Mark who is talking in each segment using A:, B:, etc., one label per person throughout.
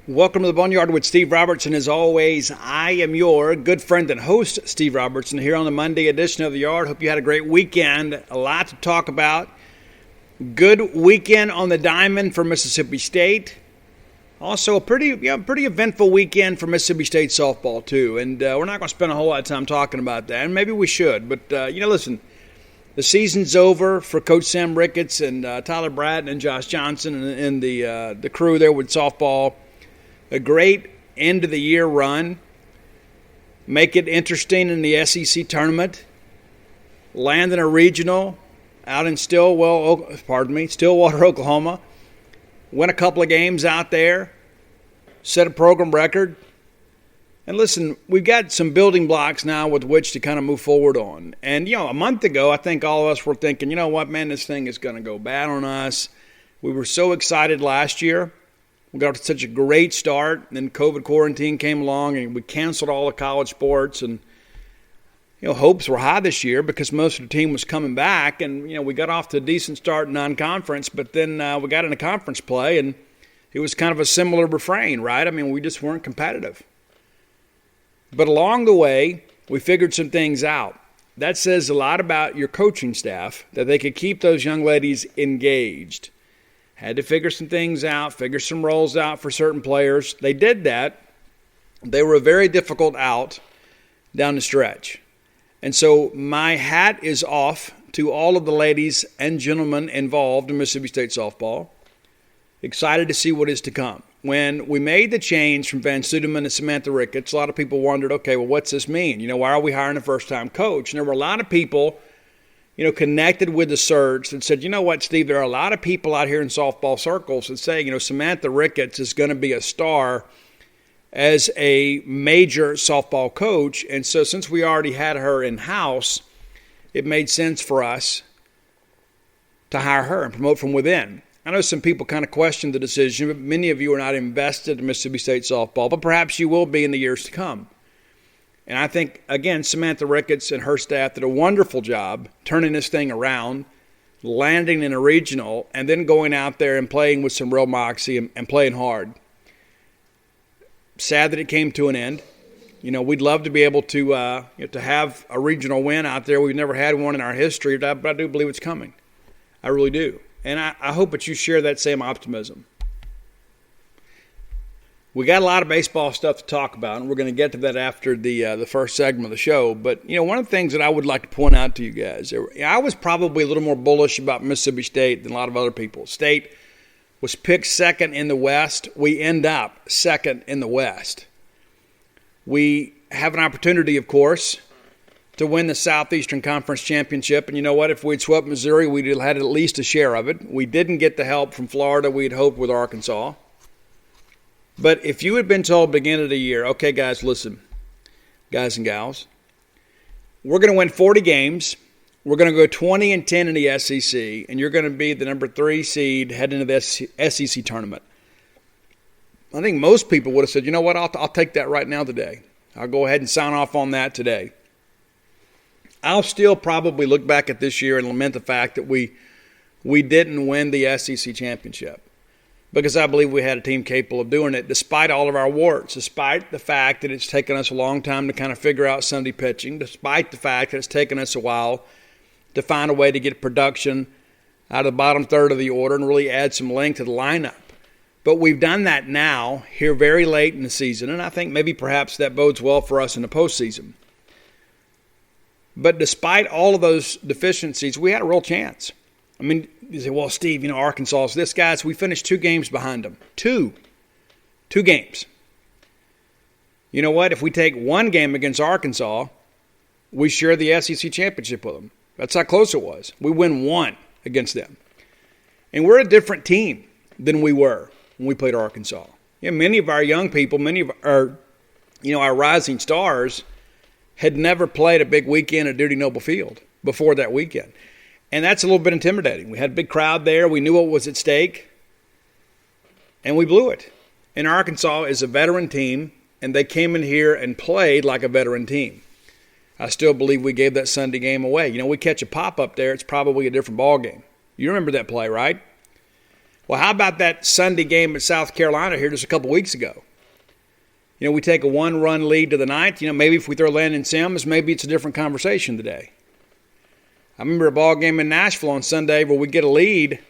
A: Welcome to the Boneyard with Steve Robertson. As always, I am your good friend and host, Steve Robertson, here on the Monday edition of The Yard. Hope you had a great weekend. A lot to talk about. Good weekend on the diamond for Mississippi State. Also, a pretty eventful weekend for Mississippi State softball, too. And we're not going to spend a whole lot of time talking about that. And maybe we should. But, listen, the season's over for Coach Sam Ricketts and Tyler Bratton and Josh Johnson and the crew there with softball. A great end-of-the-year run. Make it interesting in the SEC tournament. Land in a regional out in Stillwater, Oklahoma. Win a couple of games out there. Set a program record. And listen, we've got some building blocks now with which to kind of move forward on. And, a month ago, I think all of us were thinking, you know what, man, this thing is going to go bad on us. We were so excited last year. We got to such a great start, and then COVID quarantine came along, and we canceled all the college sports. And, hopes were high this year because most of the team was coming back. And, we got off to a decent start in non-conference, but then we got into conference play, and it was kind of a similar refrain, right? I mean, we just weren't competitive. But along the way, we figured some things out. That says a lot about your coaching staff, that they could keep those young ladies engaged. Had to figure some things out, figure some roles out for certain players. They did that. They were a very difficult out down the stretch. And so my hat is off to all of the ladies and gentlemen involved in Mississippi State softball. Excited to see what is to come. When we made the change from Van Suderman to Samantha Ricketts, a lot of people wondered, okay, well, what's this mean? Why are we hiring a first-time coach? And there were a lot of people connected with the search that said, you know what, Steve, there are a lot of people out here in softball circles that say, Samantha Ricketts is going to be a star as a major softball coach. And so since we already had her in-house, it made sense for us to hire her and promote from within. I know some people kind of questioned the decision, but many of you are not invested in Mississippi State softball, but perhaps you will be in the years to come. And I think, again, Samantha Ricketts and her staff did a wonderful job turning this thing around, landing in a regional, and then going out there and playing with some real moxie and playing hard. Sad that it came to an end. We'd love to be able to have a regional win out there. We've never had one in our history, but I do believe it's coming. I really do. And I hope that you share that same optimism. We got a lot of baseball stuff to talk about, and we're going to get to that after the first segment of the show. But, one of the things that I would like to point out to you guys, I was probably a little more bullish about Mississippi State than a lot of other people. State was picked second in the West. We end up second in the West. We have an opportunity, of course, to win the Southeastern Conference Championship. And you know what? If we'd swept Missouri, we'd have had at least a share of it. We didn't get the help from Florida we'd hoped with Arkansas. But if you had been told beginning of the year, okay, guys, listen, guys and gals, we're going to win 40 games. We're going to go 20-10 in the SEC, and you're going to be the number 3 seed heading into the SEC tournament. I think most people would have said, you know what, I'll take that right now today. I'll go ahead and sign off on that today. I'll still probably look back at this year and lament the fact that we didn't win the SEC championship, because I believe we had a team capable of doing it despite all of our warts, despite the fact that it's taken us a long time to kind of figure out Sunday pitching, despite the fact that it's taken us a while to find a way to get production out of the bottom third of the order and really add some length to the lineup. But we've done that now here very late in the season, and I think maybe perhaps that bodes well for us in the postseason. But despite all of those deficiencies, we had a real chance. I mean, you say, well, Steve, Arkansas is this. Guys, we finished 2 games behind them. Two games. You know what? If we take 1 game against Arkansas, we share the SEC championship with them. That's how close it was. We win 1 against them. And we're a different team than we were when we played Arkansas. Many of our young people, many of our, our rising stars had never played a big weekend at Duty Noble Field before that weekend. And that's a little bit intimidating. We had a big crowd there. We knew what was at stake. And we blew it. And Arkansas is a veteran team, and they came in here and played like a veteran team. I still believe we gave that Sunday game away. We catch a pop up there, it's probably a different ball game. You remember that play, right? Well, how about that Sunday game at South Carolina here just a couple weeks ago? We take a one-run lead to the ninth. Maybe if we throw Landon Sims, maybe it's a different conversation today. I remember a ball game in Nashville on Sunday where we get a lead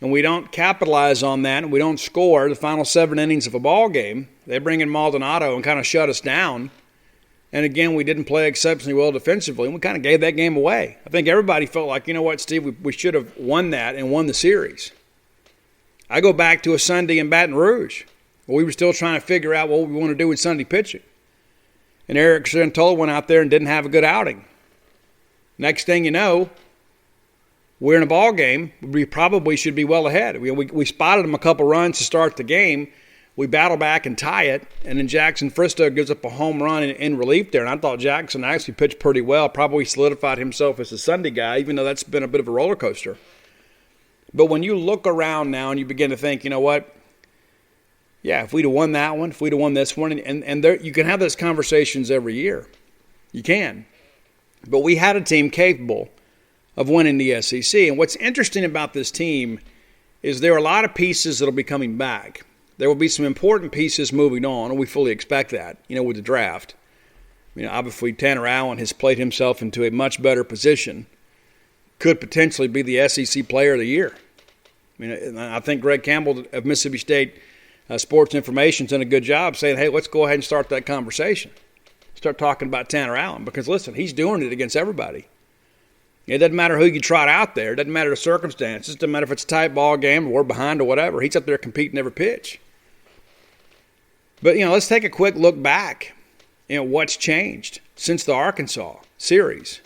A: and we don't capitalize on that and we don't score the final 7 innings of a ball game. They bring in Maldonado and kind of shut us down. And again, we didn't play exceptionally well defensively, and we kind of gave that game away. I think everybody felt like, you know what, Steve, we should have won that and won the series. I go back to a Sunday in Baton Rouge. We were still trying to figure out what we want to do with Sunday pitching. And Eric Santola went out there and didn't have a good outing. Next thing you know, we're in a ball game. We probably should be well ahead. We spotted them a couple runs to start the game. We battle back and tie it. And then Jackson Fristow gives up a home run in relief there. And I thought Jackson actually pitched pretty well, probably solidified himself as a Sunday guy, even though that's been a bit of a roller coaster. But when you look around now and you begin to think, you know what? Yeah, if we'd have won that one, if we'd have won this one, and there, you can have those conversations every year. You can. But we had a team capable of winning the SEC. And what's interesting about this team is there are a lot of pieces that will be coming back. There will be some important pieces moving on, and we fully expect that, with the draft. Obviously Tanner Allen has played himself into a much better position. Could potentially be the SEC Player of the Year. I think Greg Campbell of Mississippi State Sports Information's done a good job saying, hey, let's go ahead and start that conversation. Start talking about Tanner Allen because, listen, he's doing it against everybody. It doesn't matter who you trot out there. It doesn't matter the circumstances. It doesn't matter if it's a tight ball game or we're behind or whatever. He's up there competing every pitch. But, let's take a quick look back. What's changed since the Arkansas series?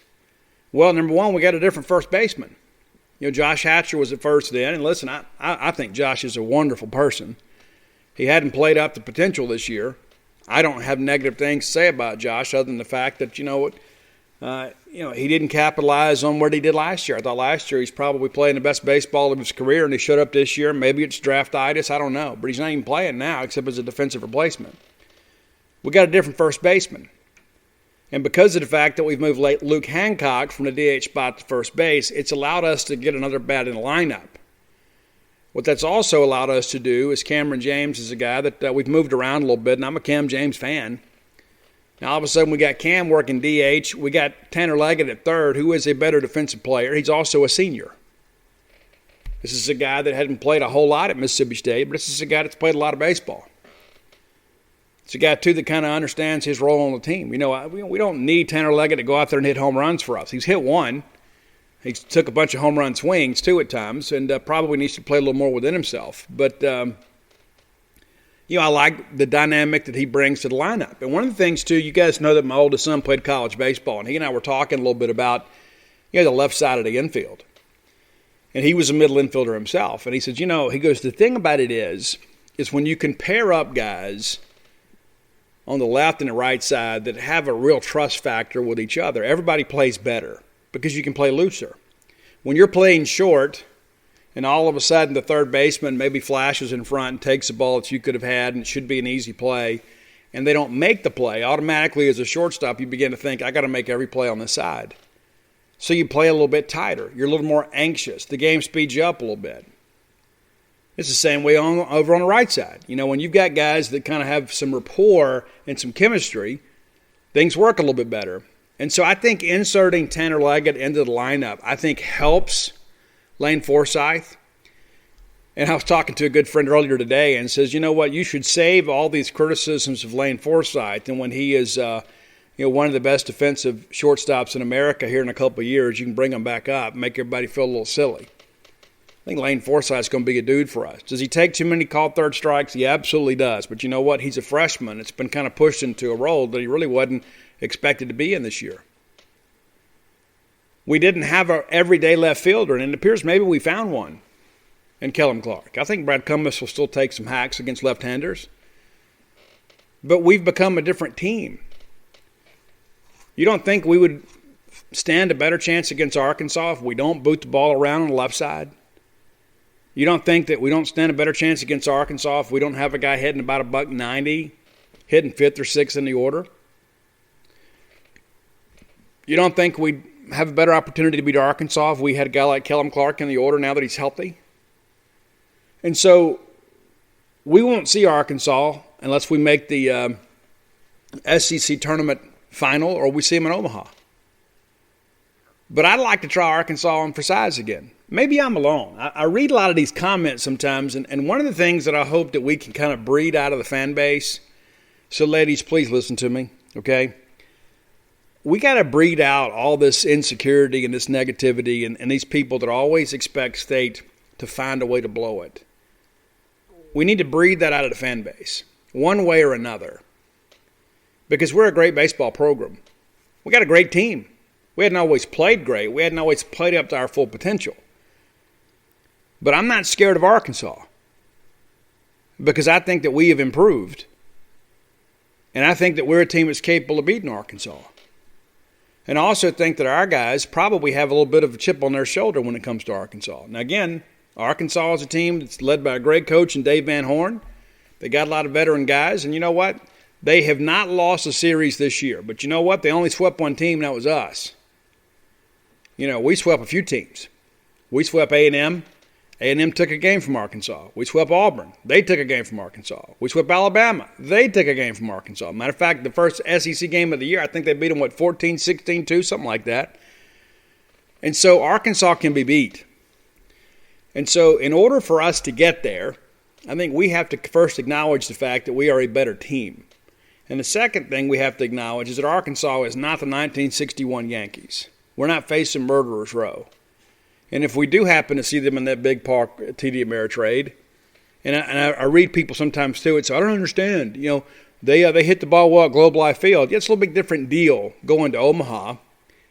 A: Well, number one, we got a different first baseman. Josh Hatcher was at first then. And listen, I think Josh is a wonderful person. He hadn't played up to potential this year. I don't have negative things to say about Josh other than the fact that, he didn't capitalize on what he did last year. I thought last year he's probably playing the best baseball of his career, and he showed up this year. Maybe it's draftitis. I don't know. But he's not even playing now except as a defensive replacement. We got a different first baseman. And because of the fact that we've moved Luke Hancock from the DH spot to first base, it's allowed us to get another bat in the lineup. What that's also allowed us to do is Cameron James is a guy that we've moved around a little bit, and I'm a Cam James fan. Now, all of a sudden, we got Cam working DH. We got Tanner Leggett at third, who is a better defensive player. He's also a senior. This is a guy that hadn't played a whole lot at Mississippi State, but this is a guy that's played a lot of baseball. It's a guy, too, that kind of understands his role on the team. We don't need Tanner Leggett to go out there and hit home runs for us. He's hit one. He took a bunch of home run swings, too, at times, and probably needs to play a little more within himself. But, I like the dynamic that he brings to the lineup. And one of the things, too, you guys know that my oldest son played college baseball, and he and I were talking a little bit about, the left side of the infield. And he was a middle infielder himself. And he says, he goes, the thing about it is when you can pair up guys on the left and the right side that have a real trust factor with each other, everybody plays better. Because you can play looser. When you're playing short and all of a sudden the third baseman maybe flashes in front and takes a ball that you could have had and it should be an easy play, and they don't make the play, automatically as a shortstop you begin to think, I got to make every play on this side. So you play a little bit tighter. You're a little more anxious. The game speeds you up a little bit. It's the same way over on the right side. When you've got guys that kind of have some rapport and some chemistry, things work a little bit better. And so I think inserting Tanner Leggett into the lineup, I think helps Lane Forsythe. And I was talking to a good friend earlier today and says, you know what, you should save all these criticisms of Lane Forsythe. And when he is one of the best defensive shortstops in America here in a couple of years, you can bring him back up and make everybody feel a little silly. I think Lane Forsythe's going to be a dude for us. Does he take too many called third strikes? He absolutely does. But you know what? He's a freshman. It's been kind of pushed into a role that he really wasn't expected to be in this year. We didn't have our everyday left fielder, and it appears maybe we found one in Kellum Clark. I think Brad Cumbus will still take some hacks against left-handers. But we've become a different team. You don't think we would stand a better chance against Arkansas if we don't boot the ball around on the left side? You don't think that we don't stand a better chance against Arkansas if we don't have a guy hitting about $190, hitting fifth or sixth in the order? You don't think we'd have a better opportunity to beat Arkansas if we had a guy like Kellum Clark in the order now that he's healthy? And so we won't see Arkansas unless we make the SEC tournament final or we see them in Omaha. But I'd like to try Arkansas on for size again. Maybe I'm alone. I read a lot of these comments sometimes, and one of the things that I hope that we can kind of breed out of the fan base, so ladies, please listen to me, okay? We got to breed out all this insecurity and this negativity and these people that always expect State to find a way to blow it. We need to breed that out of the fan base, one way or another, because we're a great baseball program. We got a great team. We hadn't always played great. We hadn't always played up to our full potential. But I'm not scared of Arkansas because I think that we have improved. And I think that we're a team that's capable of beating Arkansas. And I also think that our guys probably have a little bit of a chip on their shoulder when it comes to Arkansas. Now, again, Arkansas is a team that's led by a great coach in Dave Van Horn. They got a lot of veteran guys. And you know what? They have not lost a series this year. But you know what? They only swept one team, and that was us. You know, we swept a few teams. We swept A&M. A&M took a game from Arkansas. We swept Auburn. They took a game from Arkansas. We swept Alabama. They took a game from Arkansas. Matter of fact, the first SEC game of the year, I think they beat them, 14-16-2, something like that. And so Arkansas can be beat. And so in order for us to get there, I think we have to first acknowledge the fact that we are a better team. And the second thing we have to acknowledge is that Arkansas is not the 1961 Yankees. We're not facing Murderers Row. And if we do happen to see them in that big park TD Ameritrade, and I read people sometimes too, it's, I don't understand. You know, they hit the ball well at Globe Life Field. Yeah, it's a little bit different deal going to Omaha,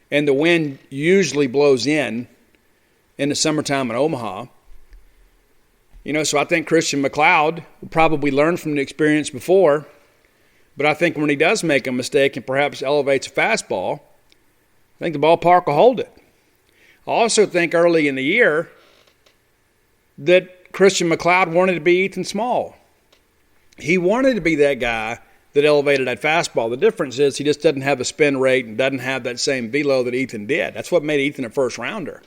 A: and the wind usually blows in the summertime in Omaha. You know, so I think Christian McLeod will probably learn from the experience before, but I think when he does make a mistake and perhaps elevates a fastball, I think the ballpark will hold it. I also think early in the year that Christian McLeod wanted to be Ethan Small. He wanted to be that guy that elevated that fastball. The difference is he just doesn't have the spin rate and doesn't have that same velo that Ethan did. That's what made Ethan a first rounder.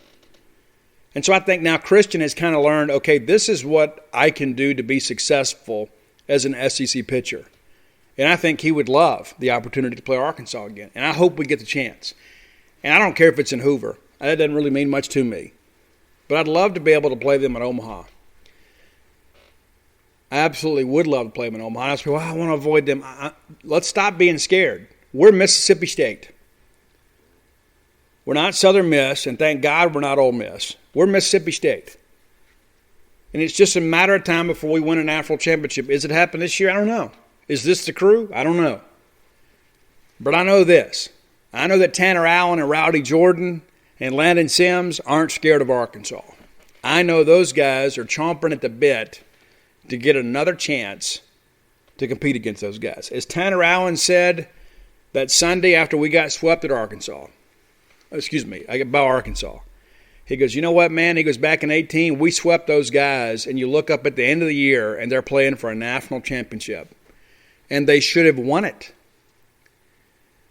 A: And so I think now Christian has kind of learned, okay, this is what I can do to be successful as an SEC pitcher. And I think he would love the opportunity to play Arkansas again. And I hope we get the chance. And I don't care if it's in Hoover. That doesn't really mean much to me. But I'd love to be able to play them at Omaha. I absolutely would love to play them in Omaha. I say, well, I want to avoid them. Let's stop being scared. We're Mississippi State. We're not Southern Miss, and thank God we're not Ole Miss. We're Mississippi State. And it's just a matter of time before we win a national championship. Is it happening this year? I don't know. Is this the crew? I don't know. But I know this. I know that Tanner Allen and Rowdy Jordan and Landon Sims aren't scared of Arkansas. I know those guys are chomping at the bit to get another chance to compete against those guys. As Tanner Allen said that Sunday after we got swept at Arkansas, by Arkansas, he goes, you know what, man? He goes, back in 2018, we swept those guys, and you look up at the end of the year, and they're playing for a national championship. And they should have won it.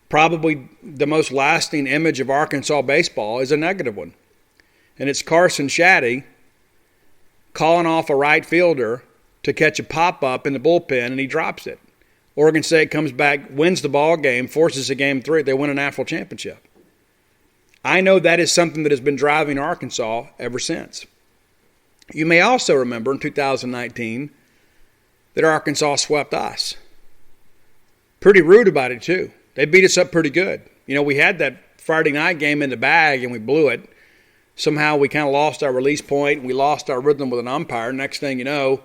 A: Probably the most lasting image of Arkansas baseball is a negative one. And it's Carson Shaddy calling off a right fielder to catch a pop-up in the bullpen, and he drops it. Oregon State comes back, wins the ball game, forces a game 3. They win a national championship. I know that is something that has been driving Arkansas ever since. You may also remember in 2019 that Arkansas swept us. Pretty rude about it, too. They beat us up pretty good. You know, we had that Friday night game in the bag, and we blew it. Somehow we kind of lost our release point, and we lost our rhythm with an umpire. Next thing you know,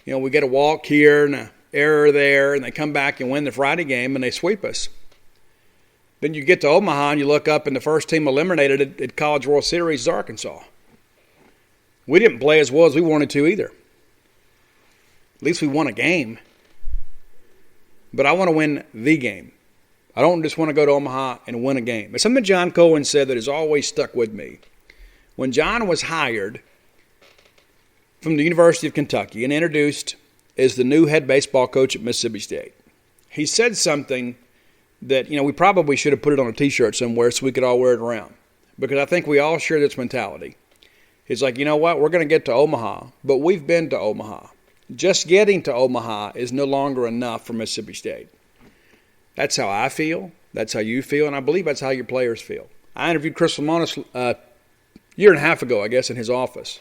A: we get a walk here and an error there, and they come back and win the Friday game, and they sweep us. Then you get to Omaha, and you look up, and the first team eliminated at College World Series is Arkansas. We didn't play as well as we wanted to either. At least we won a game. But I want to win the game. I don't just want to go to Omaha and win a game. It's something John Cohen said that has always stuck with me. When John was hired from the University of Kentucky and introduced as the new head baseball coach at Mississippi State, he said something that, we probably should have put it on a T-shirt somewhere so we could all wear it around. Because I think we all share this mentality. He's like, you know what? We're going to get to Omaha, but we've been to Omaha. Just getting to Omaha is no longer enough for Mississippi State. That's how I feel. That's how you feel, and I believe that's how your players feel. I interviewed Chris Lamonis a year and a half ago, I guess, in his office.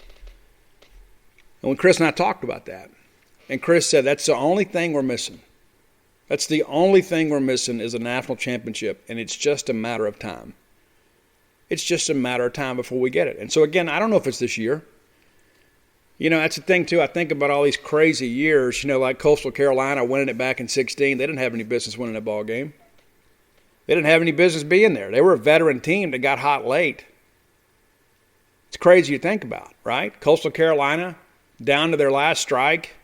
A: And when Chris and I talked about that, and Chris said that's the only thing we're missing. That's the only thing we're missing is a national championship, and it's just a matter of time. It's just a matter of time before we get it. And so, again, I don't know if it's this year. You know, that's the thing, too. I think about all these crazy years, you know, like Coastal Carolina winning it back in 2016. They didn't have any business winning that ball game. They didn't have any business being there. They were a veteran team that got hot late. It's crazy to think about, right? Coastal Carolina, down to their last strike.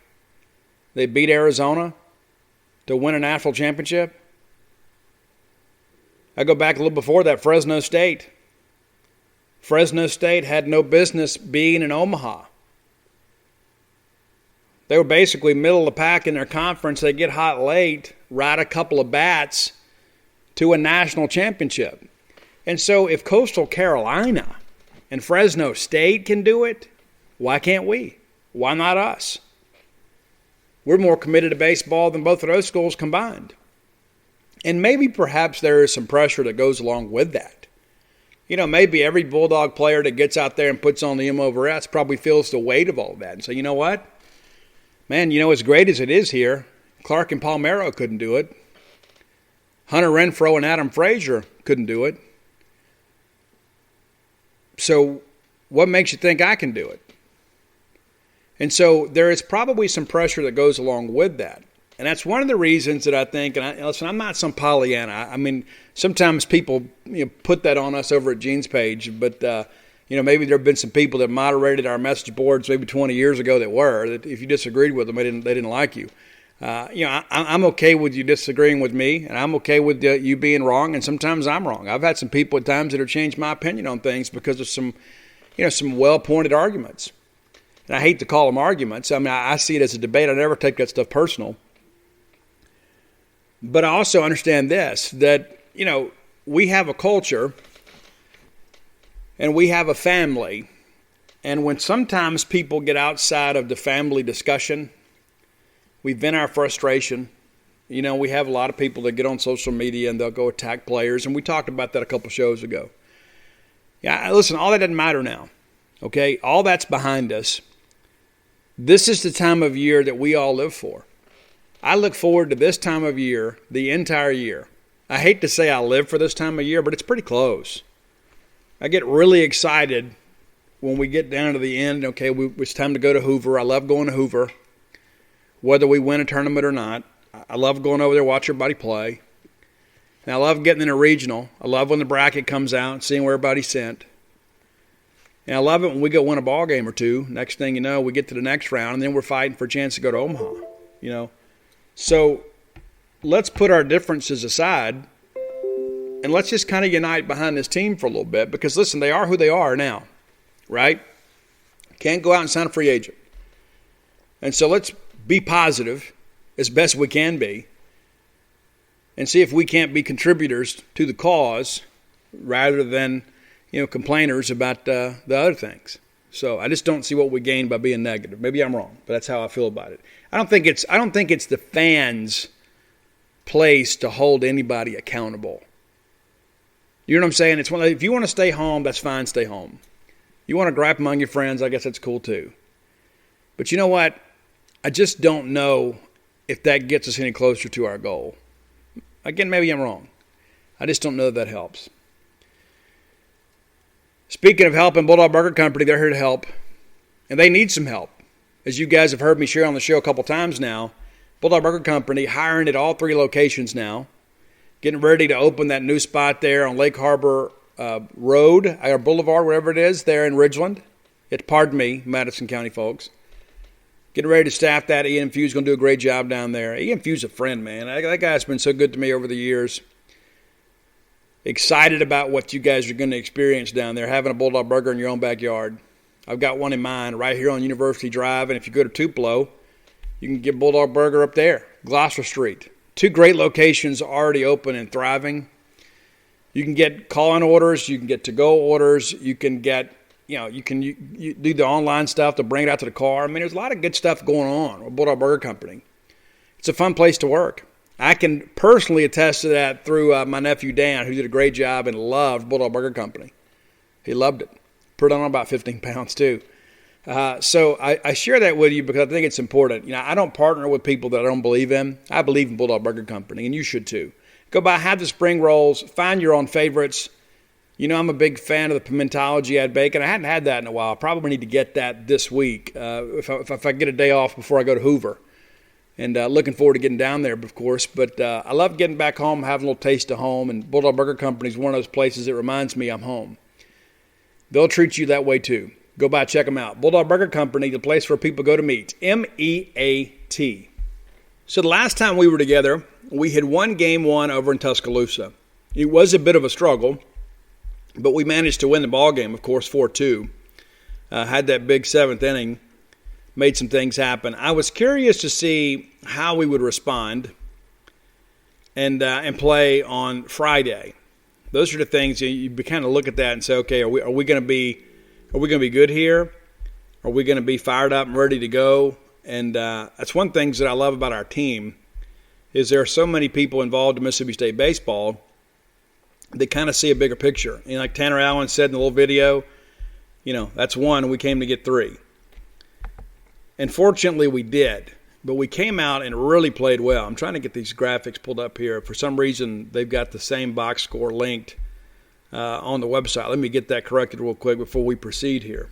A: They beat Arizona to win a national championship. I go back a little before that, Fresno State. Fresno State had no business being in Omaha. They were basically middle of the pack in their conference. They get hot late, ride a couple of bats to a national championship. And so if Coastal Carolina and Fresno State can do it, why can't we? Why not us? We're more committed to baseball than both of those schools combined. And maybe perhaps there is some pressure that goes along with that. You know, maybe every Bulldog player that gets out there and puts on the M over S probably feels the weight of all that. And so, you know what? Man, you know, as great as it is here, Clark and Palmero couldn't do it. Hunter Renfroe and Adam Frazier couldn't do it. So what makes you think I can do it? And so there is probably some pressure that goes along with that. And that's one of the reasons that I think, and listen, I'm not some Pollyanna. I mean, sometimes people put that on us over at Gene's page, but maybe there have been some people that moderated our message boards maybe 20 years ago that if you disagreed with them, they didn't like you. I'm okay with you disagreeing with me, and I'm okay with you being wrong, and sometimes I'm wrong. I've had some people at times that have changed my opinion on things because of some well-pointed arguments. And I hate to call them arguments. I mean, I see it as a debate. I never take that stuff personal. But I also understand this, that, we have a culture and we have a family. And when sometimes people get outside of the family discussion, we vent our frustration. We have a lot of people that get on social media and they'll go attack players. And we talked about that a couple shows ago. Yeah, listen, all that doesn't matter now. Okay, all that's behind us. This is the time of year that we all live for. I look forward to this time of year the entire year. I hate to say I live for this time of year, but it's pretty close. I get really excited when we get down to the end. Okay, it's time to go to Hoover. I love going to Hoover, whether we win a tournament or not. I love going over there, watch everybody play. And I love getting in a regional. I love when the bracket comes out and seeing where everybody's sent. And I love it when we go win a ball game or two. Next thing you know, we get to the next round, and then we're fighting for a chance to go to Omaha. So let's put our differences aside, and let's just kind of unite behind this team for a little bit. Because, listen, they are who they are now, right? Can't go out and sign a free agent. And so let's be positive as best we can be and see if we can't be contributors to the cause rather than complainers about the other things. So I just don't see what we gain by being negative. Maybe I'm wrong, but that's how I feel about it. I don't think it's the fans' place to hold anybody accountable. You know what I'm saying? It's if you want to stay home, that's fine, stay home. You want to gripe among your friends, I guess that's cool too. But you know what? I just don't know if that gets us any closer to our goal. Again, maybe I'm wrong. I just don't know if that helps. Speaking of helping, Bulldog Burger Company, they're here to help. And they need some help. As you guys have heard me share on the show a couple times now, Bulldog Burger Company hiring at all 3 locations now. Getting ready to open that new spot there on Lake Harbor Road, or Boulevard, wherever it is, there in Ridgeland. Pardon me, Madison County folks. Getting ready to staff that. Ian Few's going to do a great job down there. Ian Few's a friend, man. That guy's been so good to me over the years. Excited about what you guys are going to experience down there, having a Bulldog Burger in your own backyard. I've got one in mind right here on University Drive, and if you go to Tupelo, you can get Bulldog Burger up there, Gloucester Street. 2 great locations already open and thriving. You can get call-in orders, you can get to-go orders, you can get you can you do the online stuff to bring it out to the car. I mean, there's a lot of good stuff going on with Bulldog Burger Company. It's a fun place to work. I can personally attest to that through my nephew Dan, who did a great job and loved Bulldog Burger Company. He loved it. Put on about 15 pounds too. So I share that with you because I think it's important. I don't partner with people that I don't believe in. I believe in Bulldog Burger Company, and you should too. Go by, have the spring rolls, find your own favorites. I'm a big fan of the pimentology add bacon. I hadn't had that in a while. I probably need to get that this week if I get a day off before I go to Hoover. And looking forward to getting down there, of course. But I love getting back home, having a little taste of home. And Bulldog Burger Company is one of those places that reminds me I'm home. They'll treat you that way too. Go by, check them out. Bulldog Burger Company, the place where people go to meet. MEAT. So the last time we were together, we had won game 1 over in Tuscaloosa. It was a bit of a struggle, but we managed to win the ball game, of course, 4-2. Had that big 7th inning, made some things happen. I was curious to see how we would respond and play on Friday. Those are the things you kind of look at that and say, okay, are we going to be good here? Are we going to be fired up and ready to go? And that's one of the things that I love about our team is there are so many people involved in Mississippi State baseball that kind of see a bigger picture. Like Tanner Allen said in the little video, that's 1 and we came to get 3. And fortunately we did. But we came out and really played well. I'm trying to get these graphics pulled up here. For some reason, they've got the same box score linked on the website. Let me get that corrected real quick before we proceed here.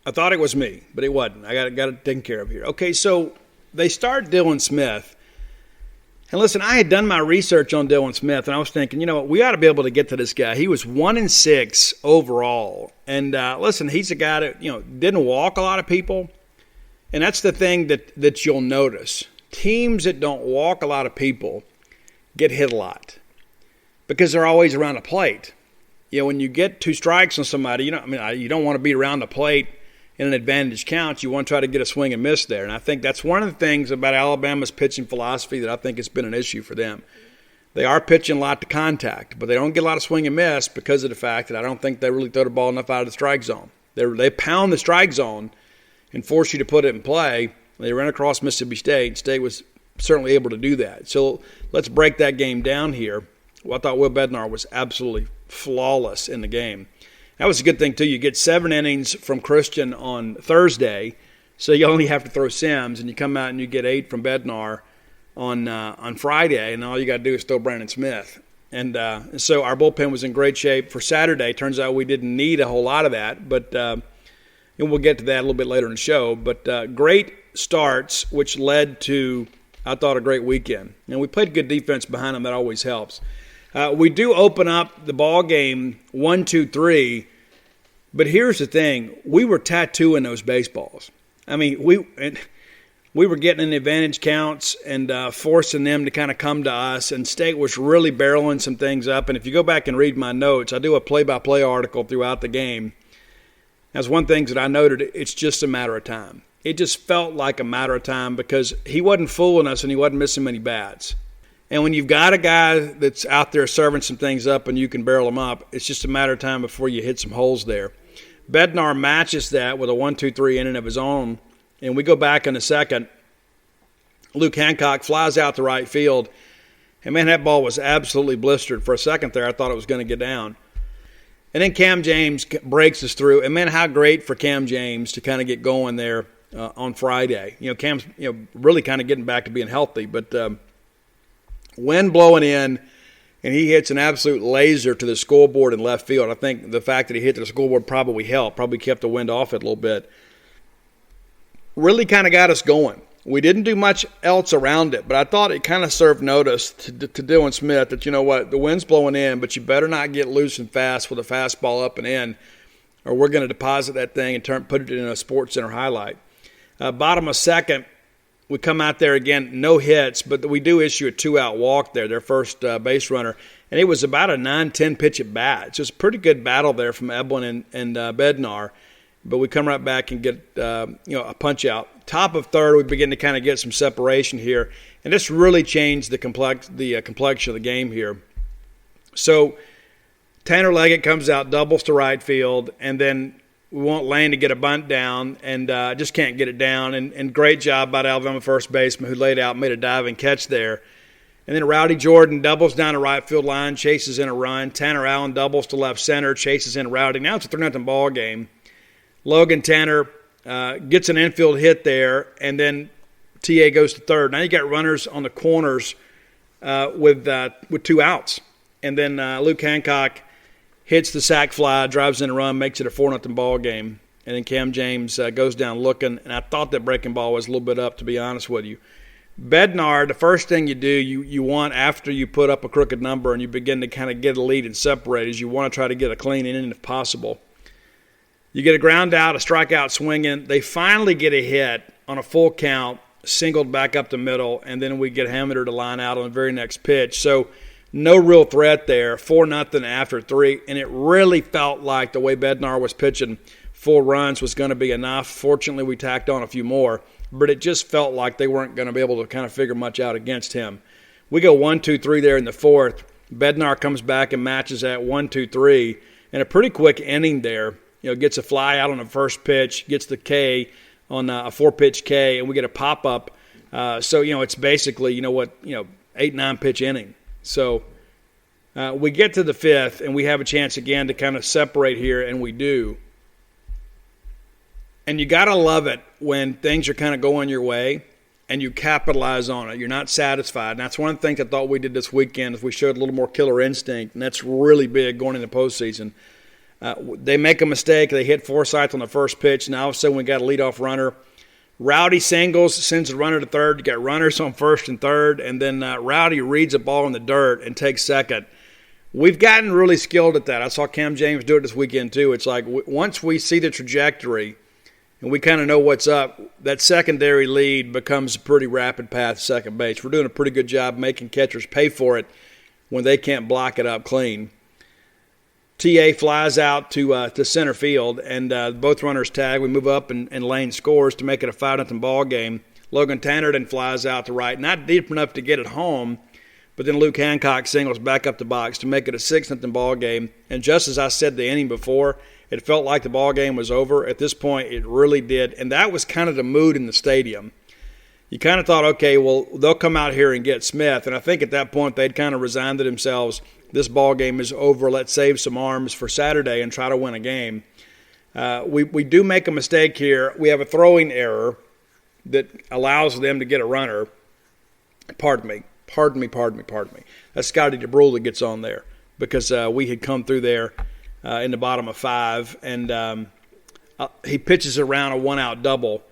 A: I thought it was me, but it wasn't. I got it taken care of here. Okay, so they start Dylan Smith. And listen, I had done my research on Dylan Smith, and I was thinking, we ought to be able to get to this guy. He was 1-6 overall. And listen, he's a guy that, didn't walk a lot of people. And that's the thing that you'll notice. Teams that don't walk a lot of people get hit a lot because they're always around the plate. When you get 2 strikes on somebody, you don't want to be around the plate in an advantage count. You want to try to get a swing and miss there. And I think that's one of the things about Alabama's pitching philosophy that I think has been an issue for them. They are pitching a lot to contact, but they don't get a lot of swing and miss because of the fact that I don't think they really throw the ball enough out of the strike zone. They pound the strike zone and force you to put it in play. They ran across Mississippi State, and State was certainly able to do that. So let's break that game down here. Well, I thought Will Bednar was absolutely flawless in the game. That was a good thing, too. You get 7 innings from Christian on Thursday, so you only have to throw Sims, and you come out and you get 8 from Bednar on Friday, and all you got to do is throw Brandon Smith. And so our bullpen was in great shape for Saturday. Turns out we didn't need a whole lot of that, but and we'll get to that a little bit later in the show. But great starts, which led to, I thought, a great weekend. And we played good defense behind them. That always helps. We do open up the ball game 1-2-3. But here's the thing. We were tattooing those baseballs. I mean, we were getting in the advantage counts and forcing them to kind of come to us. And State was really barreling some things up. And if you go back and read my notes, I do a play-by-play article throughout the game. That's one thing that I noted, it's just a matter of time. It just felt like a matter of time because he wasn't fooling us and he wasn't missing many bats. And when you've got a guy that's out there serving some things up and you can barrel them up, it's just a matter of time before you hit some holes there. Bednar matches that with a 1-2-3 inning of his own. And we go back in a second. Luke Hancock flies out to right field. And, man, that ball was absolutely blistered. For a second there, I thought it was going to get down. And then Cam James breaks us through. And, man, how great for Cam James to kind of get going there on Friday. Cam's really kind of getting back to being healthy. But wind blowing in, and he hits an absolute laser to the scoreboard in left field. I think the fact that he hit the scoreboard probably helped, probably kept the wind off it a little bit. Really kind of got us going. We didn't do much else around it, but I thought it kind of served notice to Dylan Smith that, the wind's blowing in, but you better not get loose and fast with a fastball up and in, or we're going to deposit that thing and put it in a Sports Center highlight. Bottom of second, we come out there again, no hits, but we do issue a 2-out walk there, their first base runner, and it was about a 9-10 pitch at bat. So it's a pretty good battle there from Eblen and Bednar. But we come right back and get a punch out. Top of third, we begin to kind of get some separation here, and this really changed the complexion of the game here. So Tanner Leggett comes out, doubles to right field, and then We want Lane to get a bunt down, and just can't get it down. And great job by the Alabama first baseman who laid out, made a diving catch there. And then Rowdy Jordan doubles down the right field line, chases in a run. Tanner Allen doubles to left center, chases in Rowdy. Now it's a 3-0 ball game. Logan Tanner gets an infield hit there, and then TA goes to third. Now you got runners on the corners with 2 outs. And then Luke Hancock hits the sac fly, drives in a run, makes it a 4-0 ball game. And then Cam James goes down looking. And I thought that breaking ball was a little bit up, to be honest with you. Bednar, the first thing you do, you want after you put up a crooked number and you begin to kind of get a lead and separate is you want to try to get a clean inning if possible. You get a ground out, a strikeout swinging. They finally get a hit on a full count, singled back up the middle, and then we get Hamilton to line out on the very next pitch. So no real threat there, 4-0 after 3, and it really felt like the way Bednar was pitching, 4 runs was going to be enough. Fortunately, we tacked on a few more, but it just felt like they weren't going to be able to kind of figure much out against him. We go 1-2-3 there in the 4th. Bednar comes back and matches at 1-2-3, and a pretty quick inning there. Gets a fly out on the first pitch, gets the K on a 4-pitch K, and we get a pop-up. So it's basically, 8-9 pitch inning. So we get to the 5th, and we have a chance again to kind of separate here, and we do. And you got to love it when things are kind of going your way and you capitalize on it. You're not satisfied. And that's one of the things I thought we did this weekend is we showed a little more killer instinct, and that's really big going into the postseason. They make a mistake. They hit Forsythe on the first pitch. Now all of a sudden we got a leadoff runner. Rowdy singles, sends the runner to third. You got runners on first and third, and then Rowdy reads a ball in the dirt and takes second. We've gotten really skilled at that. I saw Cam James do it this weekend too. It's like once we see the trajectory and we kind of know what's up, that secondary lead becomes a pretty rapid path to second base. We're doing a pretty good job making catchers pay for it when they can't block it up clean. TA flies out to center field, and both runners tag. We move up, and Lane scores to make it a 5-0 ball game. Logan Tanner then flies out to right, not deep enough to get it home, but then Luke Hancock singles back up the box to make it a 6-0 ball game. And just as I said the inning before, it felt like the ball game was over. At this point, it really did, and that was kind of the mood in the stadium. You kind of thought, okay, well, they'll come out here and get Smith, and I think at that point they'd kind of resigned to themselves. This ball game is over. Let's save some arms for Saturday and try to win a game. We do make a mistake here. We have a throwing error that allows them to get a runner. Pardon me. That's Scotty DeBrule that gets on there because we had come through there in the bottom of 5, and he pitches around a 1-out double.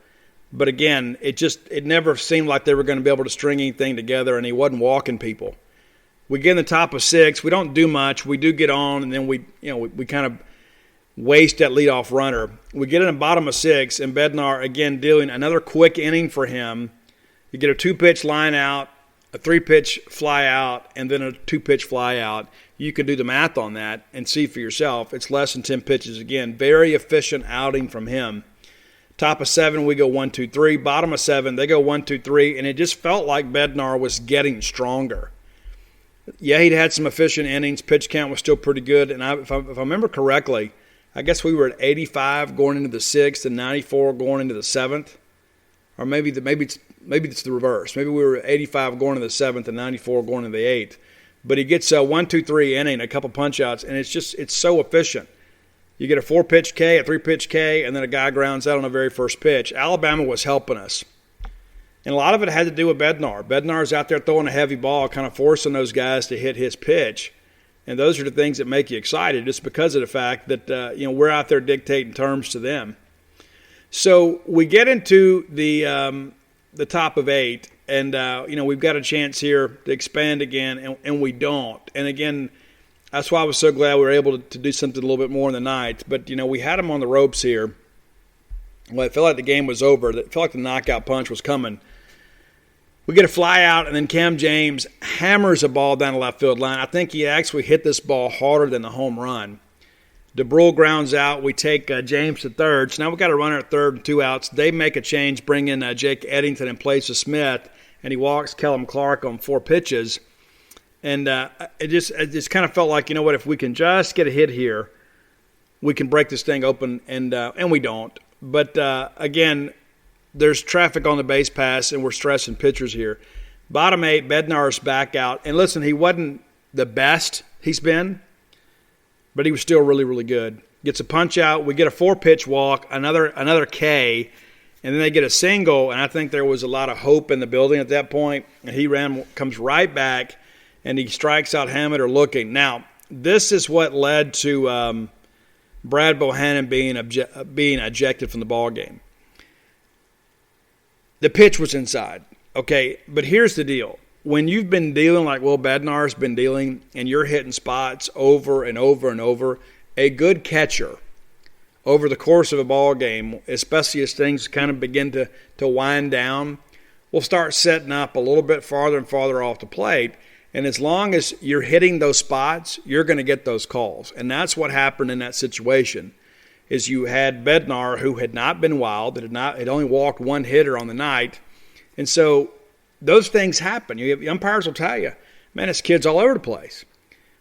A: But again, it never seemed like they were going to be able to string anything together, and he wasn't walking people. We get in the top of 6. We don't do much. We do get on, and then we kind of waste that leadoff runner. We get in the bottom of 6, and Bednar, again, dealing another quick inning for him. You get a 2-pitch line out, a 3-pitch fly out, and then a 2-pitch fly out. You can do the math on that and see for yourself. It's less than 10 pitches again. Very efficient outing from him. Top of 7, we go 1-2-3. Bottom of 7, they go 1-2-3, and it just felt like Bednar was getting stronger. Yeah, he'd had some efficient innings. Pitch count was still pretty good. And if I remember correctly, I guess we were at 85 going into the 6th and 94 going into the 7th. Or maybe it's the reverse. Maybe we were at 85 going into the 7th and 94 going into the 8th. But he gets a 1-2-3 inning, a couple punch-outs, and it's so efficient. You get a 4-pitch K, a 3-pitch K, and then a guy grounds out on the very first pitch. Alabama was helping us. And a lot of it had to do with Bednar. Bednar's out there throwing a heavy ball, kind of forcing those guys to hit his pitch. And those are the things that make you excited just because of the fact that we're out there dictating terms to them. So we get into the top of 8, and we've got a chance here to expand again, and we don't. And again, that's why I was so glad we were able to do something a little bit more in the ninth. But we had them on the ropes here. Well, it felt like the game was over. It felt like the knockout punch was coming. We get a fly out, and then Cam James hammers a ball down the left field line. I think he actually hit this ball harder than the home run. DeBrule grounds out. We take James to third. So now we've got a runner at third and 2 outs. They make a change, bring in Jake Eddington in place of Smith, and he walks Kellum Clark on 4 pitches. And it just kind of felt like, if we can just get a hit here, we can break this thing open, and we don't. But, again, there's traffic on the base pass, and we're stressing pitchers here. Bottom 8, Bednar's back out. And listen, he wasn't the best he's been, but he was still really, really good. Gets a punch out. We get a 4-pitch walk, another K, and then they get a single, and I think there was a lot of hope in the building at that point. And he comes right back, and he strikes out Hammett looking. Now, this is what led to Brad Bohannon being ejected from the ball game. The pitch was inside, okay? But here's the deal. When you've been dealing like Will Bednar's been dealing, and you're hitting spots over and over and over, a good catcher over the course of a ball game, especially as things kind of begin to wind down, will start setting up a little bit farther and farther off the plate. And as long as you're hitting those spots, you're going to get those calls. And that's what happened in that situation. Is you had Bednar, who had not been wild, had only walked one hitter on the night. And so those things happen. The umpires will tell you, man, this kid's all over the place.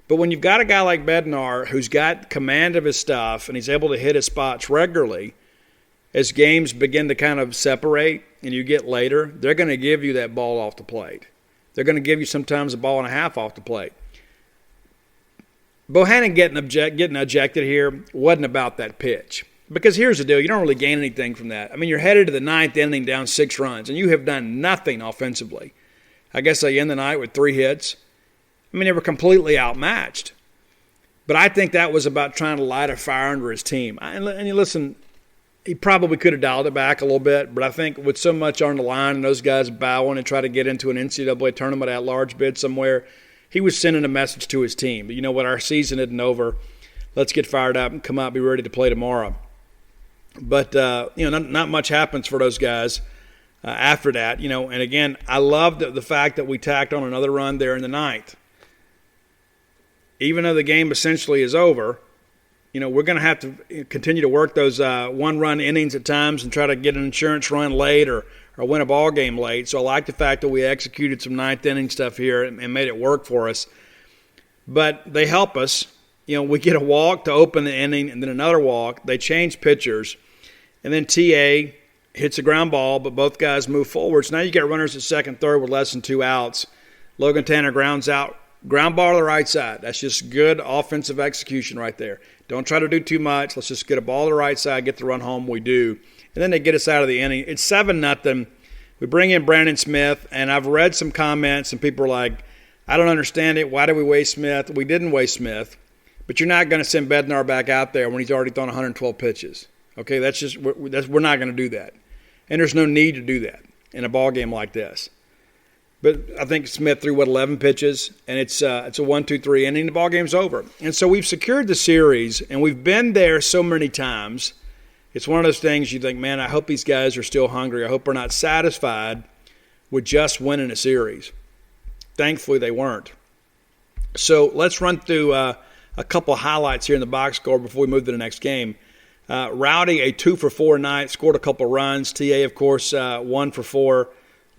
A: But when you've got a guy like Bednar who's got command of his stuff and he's able to hit his spots regularly, as games begin to kind of separate and you get later, they're going to give you that ball off the plate. They're going to give you sometimes a ball and a half off the plate. Bohannon getting ejected here wasn't about that pitch. Because here's the deal, you don't really gain anything from that. I mean, you're headed to the 9th inning down 6 runs, and you have done nothing offensively. I guess they end the night with 3 hits. I mean, they were completely outmatched. But I think that was about trying to light a fire under his team. And you listen, he probably could have dialed it back a little bit, but I think with so much on the line and those guys bowing and try to get into an NCAA tournament at large bid somewhere, he was sending a message to his team. But you know what? Our season isn't over. Let's get fired up and come out and be ready to play tomorrow. But, not much happens for those guys after that. And again, I loved the fact that we tacked on another run there in the 9th. Even though the game essentially is over, we're going to have to continue to work those one-run innings at times and try to get an insurance run late or win a ball game late. So I like the fact that we executed some 9th inning stuff here and made it work for us. But they help us. We get a walk to open the inning and then another walk. They change pitchers. And then TA hits a ground ball, but both guys move forward. So now you get runners at second, third with less than 2 outs. Logan Tanner grounds out. Ground ball to the right side. That's just good offensive execution right there. Don't try to do too much. Let's just get a ball to the right side, get the run home. We do. And then they get us out of the inning. It's 7-0. We bring in Brandon Smith, and I've read some comments, and people are like, I don't understand it. Why did we waste Smith? We didn't waste Smith. But you're not going to send Bednar back out there when he's already thrown 112 pitches. Okay, we're not going to do that. And there's no need to do that in a ball game like this. But I think Smith threw, 11 pitches, and it's a 1-2-3 inning. The ball game's over. And so we've secured the series, and we've been there so many times. It's one of those things you think, man, I hope these guys are still hungry. I hope we're not satisfied with just winning a series. Thankfully, they weren't. So let's run through a couple of highlights here in the box score before we move to the next game. Rowdy, a 2-for-4 night, scored a couple runs. TA, of course, 1 for 4.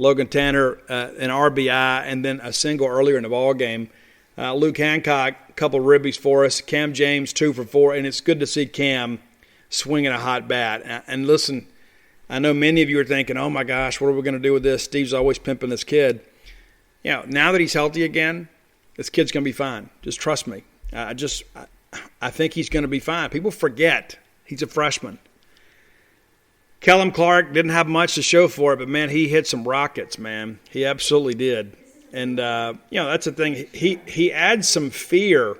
A: Logan Tanner, an RBI, and then a single earlier in the ball game. Luke Hancock, a couple of ribbies for us. Cam James, 2 for 4, and it's good to see Cam swinging a hot bat. And listen, I know many of you are thinking, oh, my gosh, what are we going to do with this? Steve's always pimping this kid. Now that he's healthy again, this kid's going to be fine. Just trust me. I think he's going to be fine. People forget he's a freshman. Kellum Clark didn't have much to show for it, but, man, he hit some rockets, man. He absolutely did. And, that's the thing. He adds some fear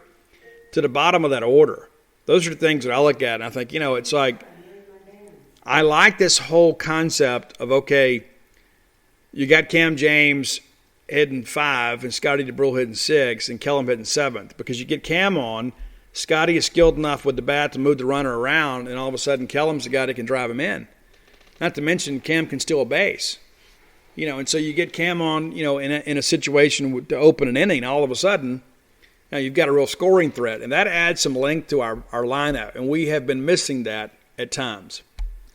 A: to the bottom of that order. Those are the things that I look at, and I think, it's like I like this whole concept of, okay, you got Cam James hitting 5 and Scotty DeBrule hitting 6 and Kellum hitting 7th because you get Cam on, Scotty is skilled enough with the bat to move the runner around, and all of a sudden Kellum's the guy that can drive him in. Not to mention Cam can steal a base. And so you get Cam on, in a situation to open an inning, all of a sudden, now you've got a real scoring threat. And that adds some length to our lineup. And we have been missing that at times.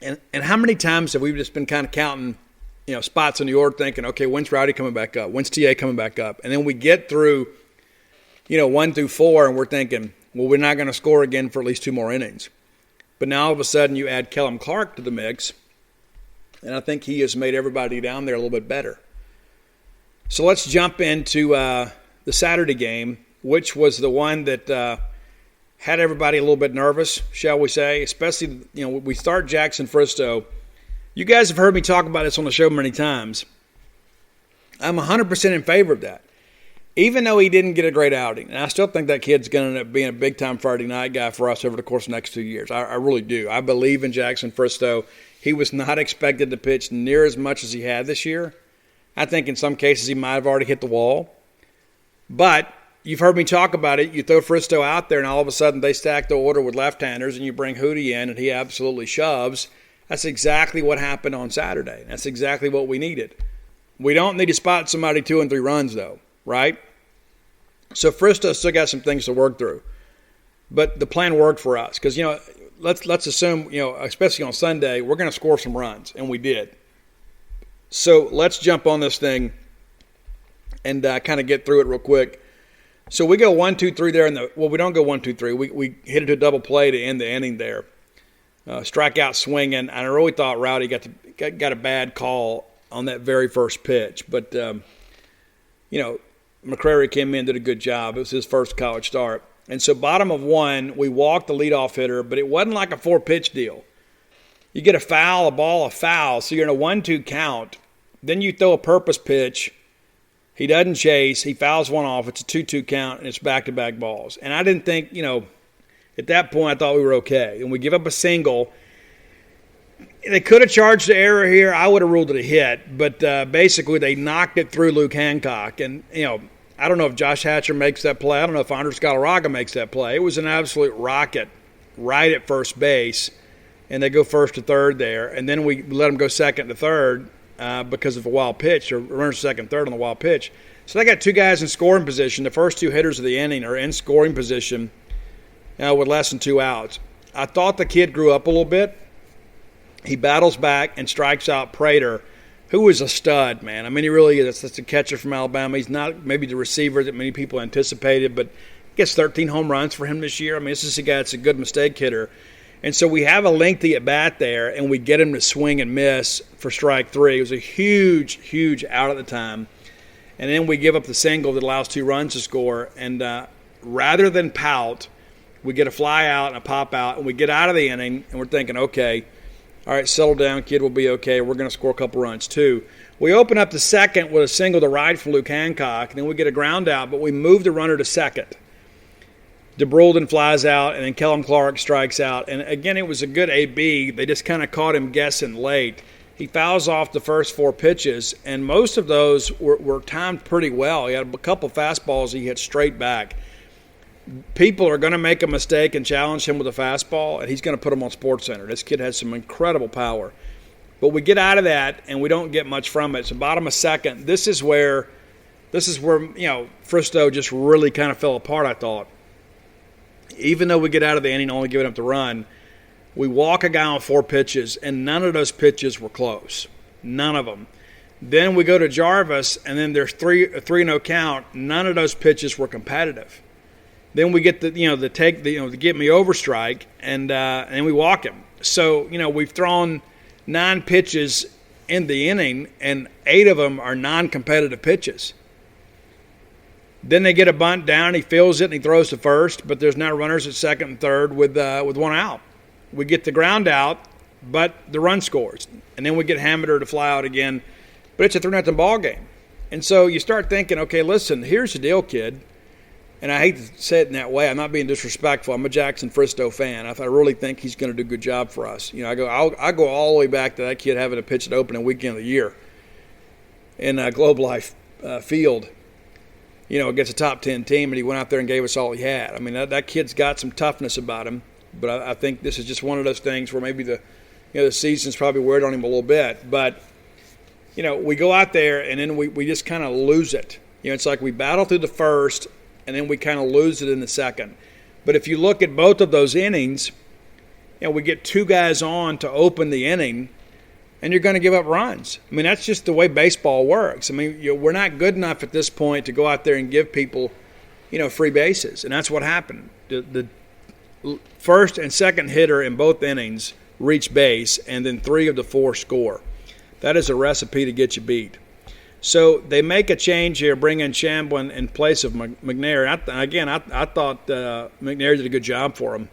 A: And how many times have we just been kind of counting, spots in the order thinking, okay, when's Rowdy coming back up? When's TA coming back up? And then we get through, 1 through 4, and we're thinking, Well, we're not going to score again for at least 2 more innings. But now all of a sudden you add Kellum Clark to the mix, and I think he has made everybody down there a little bit better. So let's jump into the Saturday game, which was the one that had everybody a little bit nervous, shall we say, especially, we start Jackson Fristow. You guys have heard me talk about this on the show many times. I'm 100% in favor of that. Even though he didn't get a great outing, and I still think that kid's going to end up being a big-time Friday night guy for us over the course of the next 2 years. I really do. I believe in Jackson Fristow. He was not expected to pitch near as much as he had this year. I think in some cases he might have already hit the wall. But you've heard me talk about it. You throw Fristow out there, and all of a sudden they stack the order with left-handers, and you bring Hootie in, and he absolutely shoves. That's exactly what happened on Saturday. That's exactly what we needed. We don't need to spot somebody 2 and 3 runs, though. Right? So Fristow still got some things to work through. But the plan worked for us because, let's assume, especially on Sunday, we're going to score some runs, and we did. So let's jump on this thing and kind of get through it real quick. So we go 1, 2, 3 there. We don't go 1, 2, 3. We hit it to a double play to end the inning there. Strikeout swinging. And I really thought Rowdy got a bad call on that very first pitch. But, McCrary came in, did a good job. It was his first college start. And so bottom of 1, we walked the leadoff hitter, but it wasn't like a 4-pitch deal. You get a foul, a ball, a foul, so you're in a 1-2 count. Then you throw a purpose pitch. He doesn't chase. He fouls one off. It's a 2-2 count, and it's back-to-back balls. And I didn't think, at that point I thought we were okay. And we give up a single. They could have charged the error here. I would have ruled it a hit. But basically they knocked it through Luke Hancock. And, I don't know if Josh Hatcher makes that play. I don't know if Andres Galarraga makes that play. It was an absolute rocket right at first base. And they go first to third there. And then we let them go second to third because of a wild pitch, or runners second, third on the wild pitch. So they got 2 guys in scoring position. The first 2 hitters of the inning are in scoring position with less than 2 outs. I thought the kid grew up a little bit. He battles back and strikes out Prater, who is a stud, man. I mean, he really is. That's a catcher from Alabama. He's not maybe the receiver that many people anticipated, but he gets 13 home runs for him this year. I mean, this is a guy that's a good mistake hitter. And so we have a lengthy at-bat there, and we get him to swing and miss for strike 3. It was a huge, huge out at the time. And then we give up the single that allows 2 runs to score. And rather than pout, we get a fly out and a pop out, and we get out of the inning, and we're thinking, okay, all right, settle down, kid, we'll be okay. We're going to score a couple runs, too. We open up the second with a single to right from Luke Hancock, and then we get a ground out, but we move the runner to second. DeBrulden flies out, and then Kellum Clark strikes out. And, again, it was a good AB. They just kind of caught him guessing late. He fouls off the first 4 pitches, and most of those were timed pretty well. He had a couple fastballs he hit straight back. People are going to make a mistake and challenge him with a fastball, and he's going to put him on SportsCenter. This kid has some incredible power. But we get out of that, and we don't get much from it. So bottom of second, this is where Fristow just really kind of fell apart, I thought. Even though we get out of the inning only giving up the run, we walk a guy on 4 pitches, and none of those pitches were close. None of them. Then we go to Jarvis, and then there's a 3-0 count. None of those pitches were competitive. Then we get the get me over strike, and we walk him. So we've thrown 9 pitches in the inning, and 8 of them are non-competitive pitches. Then they get a bunt down, he fields it, and he throws to first, but there's now runners at second and third with 1 out. We get the ground out, but the run scores, and then we get Hamiter to fly out again, but it's a 3-0 ball game. And so you start thinking, okay, listen, here's the deal, kid. And I hate to say it in that way. I'm not being disrespectful. I'm a Jackson Fristow fan. I really think he's going to do a good job for us. I go all the way back to that kid having to pitch at opening weekend of the year in Globe Life Field. Against a top 10 team, and he went out there and gave us all he had. I mean, that kid's got some toughness about him. But I think this is just one of those things where maybe the season's probably wearing on him a little bit. But we go out there and then we just kind of lose it. It's like we battle through the first, and then we kind of lose it in the second. But if you look at both of those innings, we get 2 guys on to open the inning, and you're going to give up runs. I mean, that's just the way baseball works. I mean, we're not good enough at this point to go out there and give people, free bases. And that's what happened. The first and second hitter in both innings reach base, and then 3 of the 4 score. That is a recipe to get you beat. So they make a change here, bring in Shamblin in place of McNair. I thought McNair did a good job for him.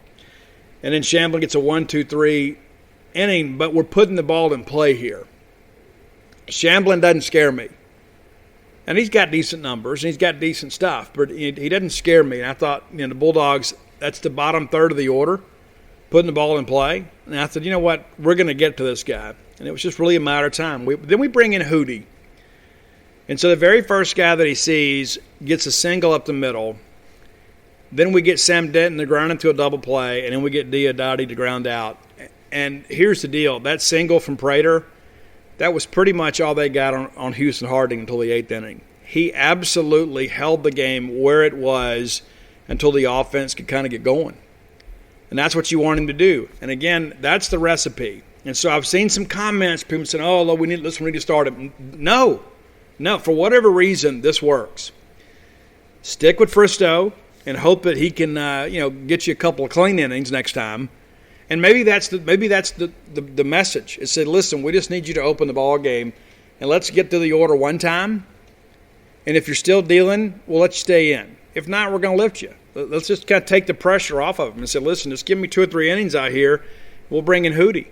A: And then Shamblin gets a 1-2-3 inning, but we're putting the ball in play here. Shamblin doesn't scare me. And he's got decent numbers, and he's got decent stuff, but he doesn't scare me. And I thought, the Bulldogs, that's the bottom third of the order, putting the ball in play. And I said, you know what, we're going to get to this guy. And it was just really a matter of time. Then we bring in Hootie. And so the very first guy that he sees gets a single up the middle. Then we get Sam Denton to ground into a double play, and then we get Diodati to ground out. And here's the deal. That single from Prater, that was pretty much all they got on Houston Harding until the 8th inning. He absolutely held the game where it was until the offense could kind of get going. And that's what you want him to do. And again, that's the recipe. And so I've seen some comments, people saying, oh, we need to start him. No, for whatever reason, this works. Stick with Fristow and hope that he can, get you a couple of clean innings next time. And maybe that's the message. It said, listen, we just need you to open the ball game, and let's get to the order one time. And if you're still dealing, we'll let you stay in. If not, we're going to lift you. Let's just kind of take the pressure off of him and say, listen, just give me 2 or 3 innings out here. We'll bring in Hootie.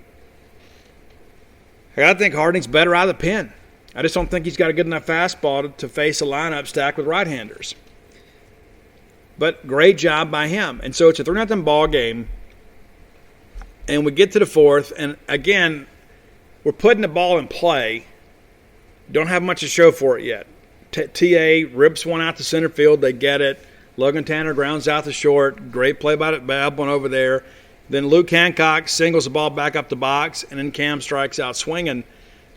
A: I think Harding's better out of the pen. I just don't think he's got a good enough fastball to face a lineup stacked with right-handers. But great job by him. And so it's a 3-0 ball game. And we get to the 4th, and again, we're putting the ball in play. Don't have much to show for it yet. T.A. rips one out to center field. They get it. Logan Tanner grounds out the short. Great play by Babwin over there. Then Luke Hancock singles the ball back up the box, and then Cam strikes out swinging.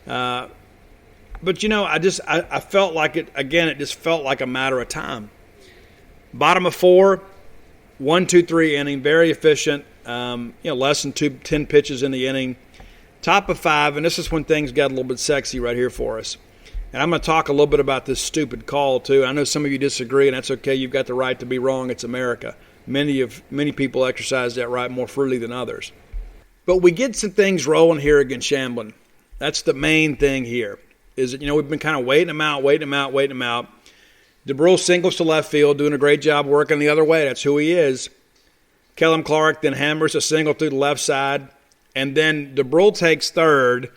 A: But, I felt like it, again, it just felt like a matter of time. Bottom of 4, 1-2-3 inning, very efficient. Less than 10 pitches in the inning. Top of 5, and this is when things got a little bit sexy right here for us. And I'm going to talk a little bit about this stupid call, too. I know some of you disagree, and that's okay. You've got the right to be wrong. It's America. Many people exercise that right more freely than others. But we get some things rolling here against Shamblin. That's the main thing here. Is that, we've been kind of waiting him out. DeBrule singles to left field, doing a great job working the other way. That's who he is. Kellum Clark then hammers a single through the left side. And then DeBrule takes third,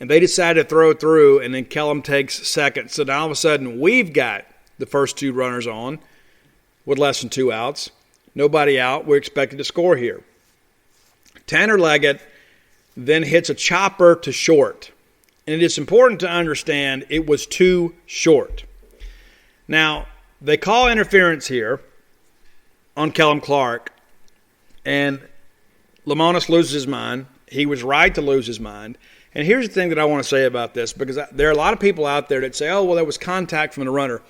A: and they decide to throw through, and then Kellum takes second. So now all of a sudden we've got the first 2 runners on with less than 2 outs. Nobody out. We're expected to score here. Tanner Leggett then hits a chopper to short. And it is important to understand it was too short. Now, they call interference here on Kellum Clark, and Lamonis loses his mind. He was right to lose his mind. And here's the thing that I want to say about this, because there are a lot of people out there that say, oh, well, there was contact from the runner.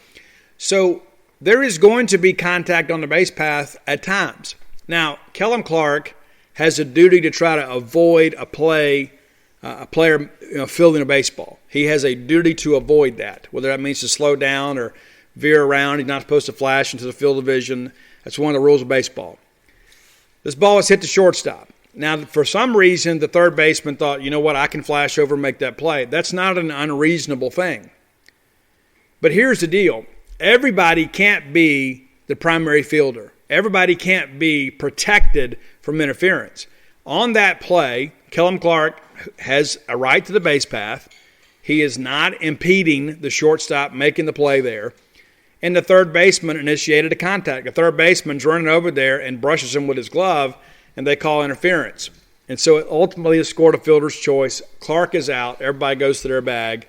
A: So there is going to be contact on the base path at times. Now, Kellum Clark has a duty to try to avoid a player fielding a baseball. He has a duty to avoid that, whether that means to slow down or veer around. He's not supposed to flash into the field of vision. That's one of the rules of baseball. This ball has hit the shortstop. Now, for some reason, the third baseman thought, you know what, I can flash over and make that play. That's not an unreasonable thing. But here's the deal. Everybody can't be the primary fielder. Everybody can't be protected from interference. On that play, Kellum Clark has a right to the base path. He is not impeding the shortstop making the play there. And the third baseman initiated a contact. The third baseman's running over there and brushes him with his glove, and they call interference. And so it ultimately is scored a fielder's choice. Clark is out. Everybody goes to their bag.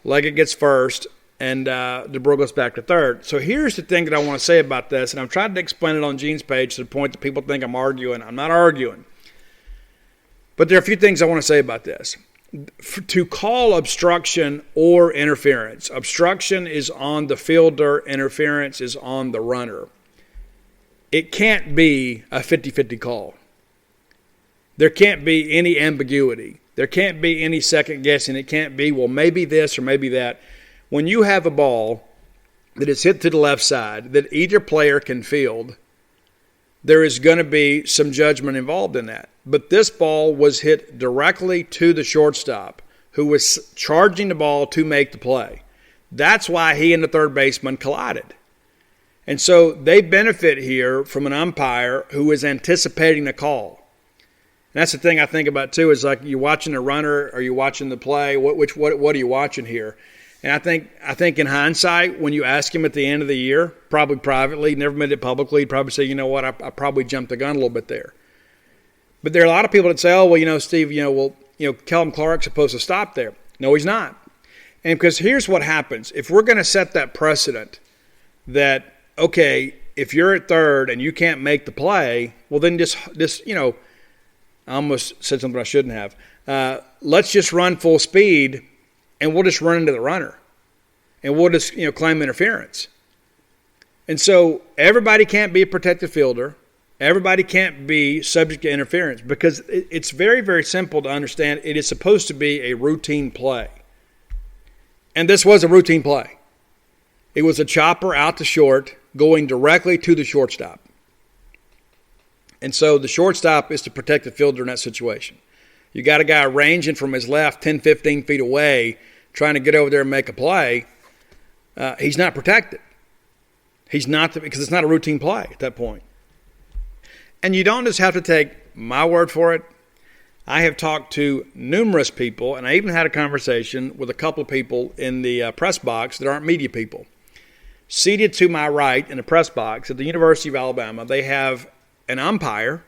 A: Leggett gets first, and DeBrule goes back to third. So here's the thing that I want to say about this, and I've tried to explain it on Gene's page to the point that people think I'm arguing. I'm not arguing. But there are a few things I want to say about this. To call obstruction or interference, obstruction is on the fielder, interference is on the runner. It can't be a 50-50 call. There can't be any ambiguity. There can't be any second guessing. It can't be, well, maybe this or maybe that. When you have a ball that is hit to the left side that either player can field, there is going to be some judgment involved in that. But this ball was hit directly to the shortstop, who was charging the ball to make the play. That's why he and the third baseman collided. And so they benefit here from an umpire who is anticipating the call. And that's the thing I think about too, is like, you're watching a runner or you're watching the play. What are you watching here? And I think in hindsight, when you ask him at the end of the year, probably privately, never admitted it publicly, he'd probably say, you know what, I probably jumped the gun a little bit there. But there are a lot of people that say, oh, well, Steve, Kelvin Clark's supposed to stop there. No, he's not. And because here's what happens. If we're going to set that precedent that, okay, if you're at third and you can't make the play, well, then just I almost said something I shouldn't have. Let's just run full speed and we'll just run into the runner. And we'll just, claim interference. And so everybody can't be a protected fielder. Everybody can't be subject to interference because it's very, very simple to understand. It is supposed to be a routine play. And this was a routine play. It was a chopper out to short going directly to the shortstop. And so the shortstop is to protect the fielder in that situation. You got a guy ranging from his left 10, 15 feet away trying to get over there and make a play. He's not protected. He's not, because it's not a routine play at that point. And you don't just have to take my word for it. I have talked to numerous people, and I even had a conversation with a couple of people in the press box that aren't media people. Seated to my right in the press box at the University of Alabama, they have an umpire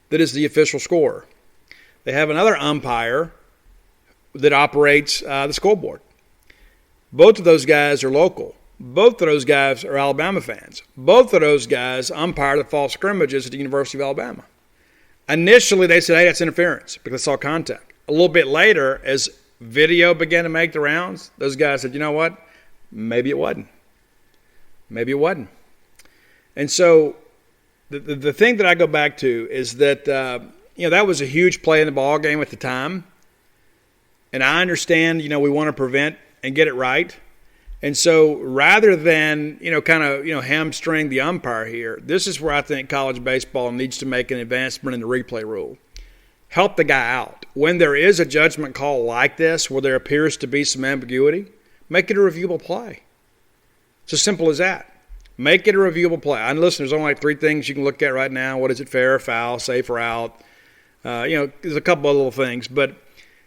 A: that is the official scorer. They have another umpire that operates the scoreboard. Both of those guys are local. Both of those guys are Alabama fans. Both of those guys umpire the fall scrimmages at the University of Alabama. Initially, they said, hey, that's interference because they saw contact. A little bit later, as video began to make the rounds, those guys said, you know what? Maybe it wasn't. Maybe it wasn't. And so the thing that I go back to is that, that was a huge play in the ball game at the time. And I understand, we want to prevent and get it right. And so rather than, hamstring the umpire here, this is where I think college baseball needs to make an advancement in the replay rule. Help the guy out. When there is a judgment call like this, where there appears to be some ambiguity, make it a reviewable play. It's as simple as that. Make it a reviewable play. And listen, there's only like 3 things you can look at right now. What is it, fair or foul, safe or out? There's a couple of little things. But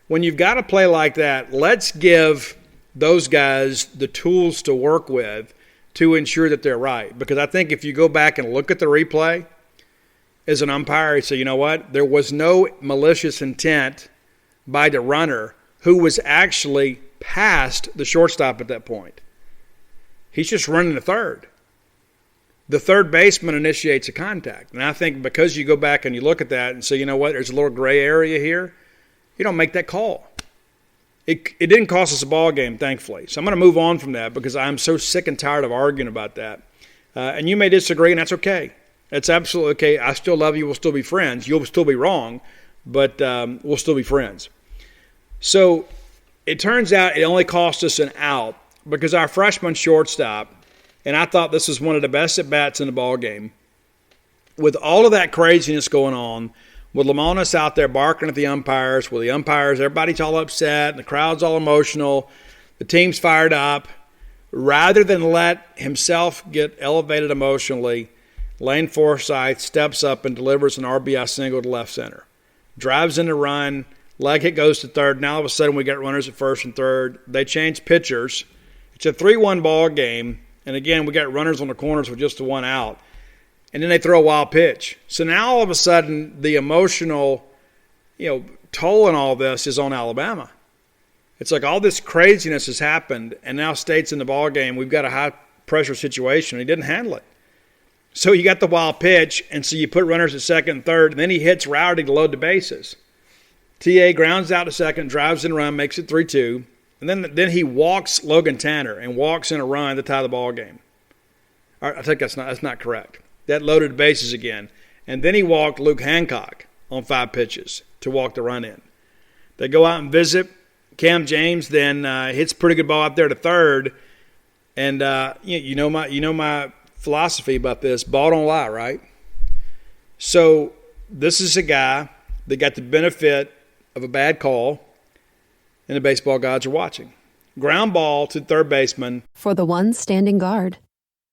A: when you've got a play like that, let's give those guys the tools to work with to ensure that they're right. Because I think if you go back and look at the replay as an umpire, you say, you know what? There was no malicious intent by the runner who was actually past the shortstop at that point. He's just running the third. The third baseman initiates a contact. And I think because you go back and you look at that and say, you know what? There's a little gray area here. You don't make that call. It didn't cost us a ball game, thankfully. So I'm going to move on from that because I'm so sick and tired of arguing about that. And you may disagree, and that's okay. That's absolutely okay. I still love you. We'll still be friends. You'll still be wrong, but we'll still be friends. So it turns out it only cost us an out because our freshman shortstop, and I thought this was one of the best at-bats in the ball game, with all of that craziness going on, with Lamonis out there barking at the umpires, with the umpires, everybody's all upset, and the crowd's all emotional, the team's fired up. Rather than let himself get elevated emotionally, Lane Forsythe steps up and delivers an RBI single to left center. Drives in the run, leg hit goes to third. Now all of a sudden we got runners at first and third. They change pitchers. It's a 3-1 ball game, and again we got runners on the corners with just the one out. And then they throw a wild pitch. So now all of a sudden the emotional, toll in all this is on Alabama. It's like all this craziness has happened, and now State's in the ball game. We've got a high-pressure situation. He didn't handle it. So you got the wild pitch, and so you put runners at second and third, and then he hits Rowdy to load the bases. TA grounds out to second, drives in a run, makes it 3-2. And then he walks Logan Tanner and walks in a run to tie the ball game. I think that's not correct. That loaded the bases again. And then he walked Luke Hancock on 5 pitches to walk the run in. They go out and visit. Cam James then hits a pretty good ball out there to third. And you know my philosophy about this: ball don't lie, right? So this is a guy that got the benefit of a bad call, and the baseball gods are watching. Ground ball to third baseman.
B: For the ones standing guard,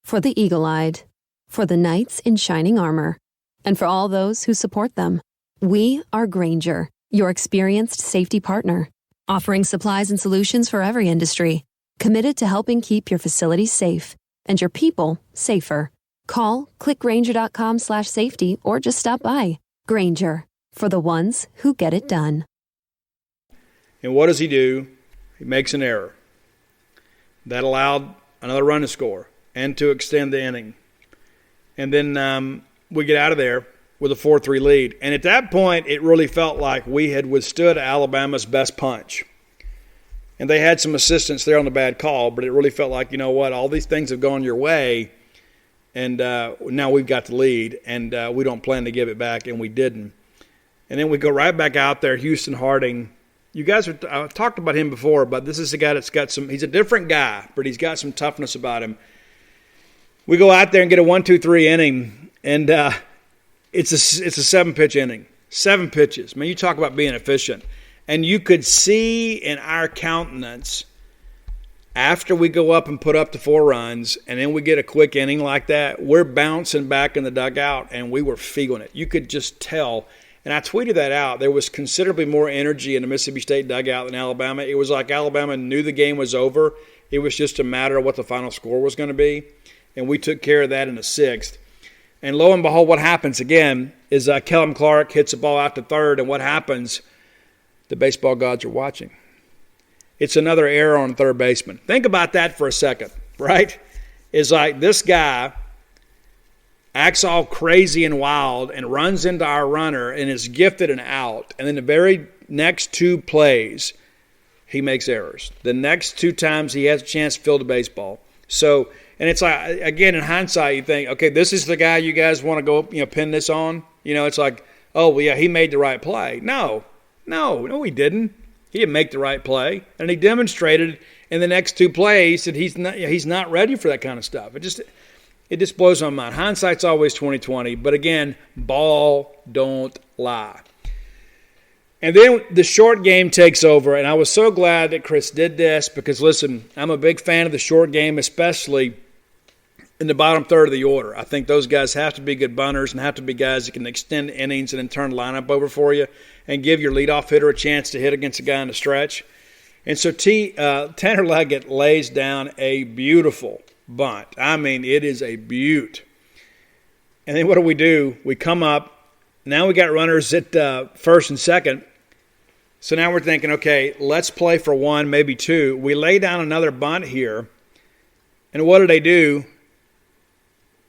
B: for the eagle-eyed, for the knights in shining armor, and for all those who support them. We are Grainger, your experienced safety partner, offering supplies and solutions for every industry, committed to helping keep your facilities safe and your people safer. Call, clickgrainger.com/safety, or just stop by. Grainger, for the ones who get it done.
A: And what does he do? He makes an error. That allowed another run to score and to extend the inning. And then we get out of there with a 4-3 lead. And at that point, it really felt like we had withstood Alabama's best punch. And they had some assistance there on the bad call, but it really felt like, you know what, all these things have gone your way, and now we've got the lead, and we don't plan to give it back, and we didn't. And then we go right back out there, Houston Harding. You guys I've talked about him before, but this is a guy that's got he's a different guy, but he's got some toughness about him. We go out there and get a 1-2-3 inning, and it's a 7-pitch inning. 7 pitches. I mean, you talk about being efficient. And you could see in our countenance after we go up and put up the 4 runs and then we get a quick inning like that, we're bouncing back in the dugout and we were feeling it. You could just tell. And I tweeted that out. There was considerably more energy in the Mississippi State dugout than Alabama. It was like Alabama knew the game was over. It was just a matter of what the final score was going to be. And we took care of that in the 6th. And lo and behold, what happens again is Kellum Clark hits the ball out to third, and what happens? The baseball gods are watching. It's another error on third baseman. Think about that for a second, right? It's like this guy acts all crazy and wild and runs into our runner and is gifted an out. And then the very next 2 plays, he makes errors. The next 2 times he has a chance to field the baseball. So, and it's like, again, in hindsight, you think, okay, this is the guy you guys want to go, pin this on. It's like, oh, well, yeah, he made the right play. No, he didn't. He didn't make the right play, and he demonstrated in the next 2 plays that he's not ready for that kind of stuff. It just blows my mind. Hindsight's always 20/20, but again, ball don't lie. And then the short game takes over, and I was so glad that Chris did this because, listen, I'm a big fan of the short game, especially in the bottom third of the order. I think those guys have to be good bunters and have to be guys that can extend innings and then turn the lineup over for you and give your leadoff hitter a chance to hit against a guy in the stretch. And so Tanner Leggett lays down a beautiful bunt. I mean, it is a beaut. And then what do? We come up. Now we got runners at first and second. So now we're thinking, okay, let's play for 1, maybe 2. We lay down another bunt here. And what do?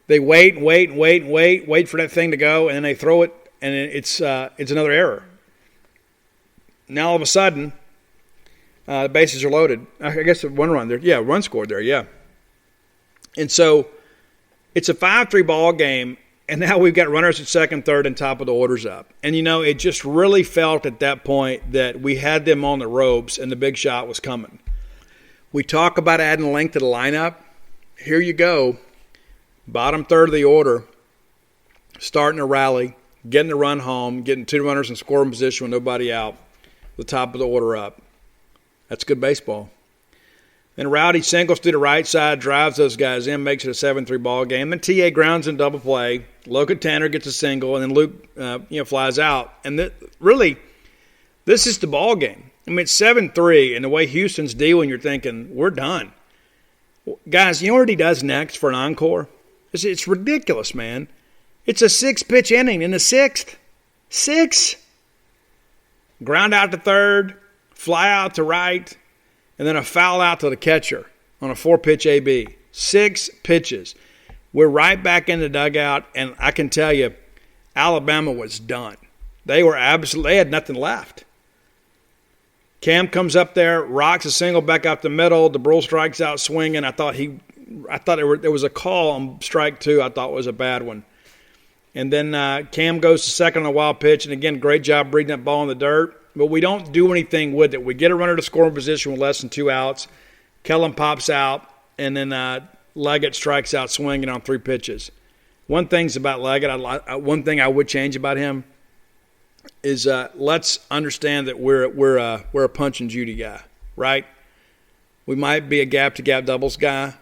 A: They wait for that thing to go, and then they throw it, and it's another error. Now all of a sudden, the bases are loaded. I guess 1 run there. Yeah, run scored there, yeah. And so it's a 5-3 ball game, and now we've got runners at second, third, and top of the order's up. And, it just really felt at that point that we had them on the ropes, and the big shot was coming. We talk about adding length to the lineup. Here you go. Bottom third of the order, starting to rally, getting the run home, getting 2 runners in scoring position with nobody out, the top of the order up. That's good baseball. Then Rowdy singles to the right side, drives those guys in, makes it a 7-3 ball game. Then T.A. grounds in double play. Logan Tanner gets a single, and then Luke flies out. And really, this is the ball game. I mean, it's 7-3, and the way Houston's dealing, you're thinking, we're done. Guys, you know what he does next for an encore? It's ridiculous, man. It's a 6-pitch inning in the 6th. 6. Ground out to third, fly out to right, and then a foul out to the catcher on a 4-pitch AB. 6 pitches. We're right back in the dugout, and I can tell you, Alabama was done. They had nothing left. Cam comes up there, rocks a single back up the middle. DeBrule strikes out swinging. I thought there was a call on strike 2. I thought was a bad one. And then Cam goes to second on a wild pitch, and again, great job breathing that ball in the dirt. But we don't do anything with it. We get a runner to scoring position with less than 2 outs. Kellum pops out, and then Leggett strikes out swinging on 3 pitches. One thing about Leggett, one thing I would change about him is let's understand that we're a punch and Judy guy, right? We might be a gap-to-gap doubles guy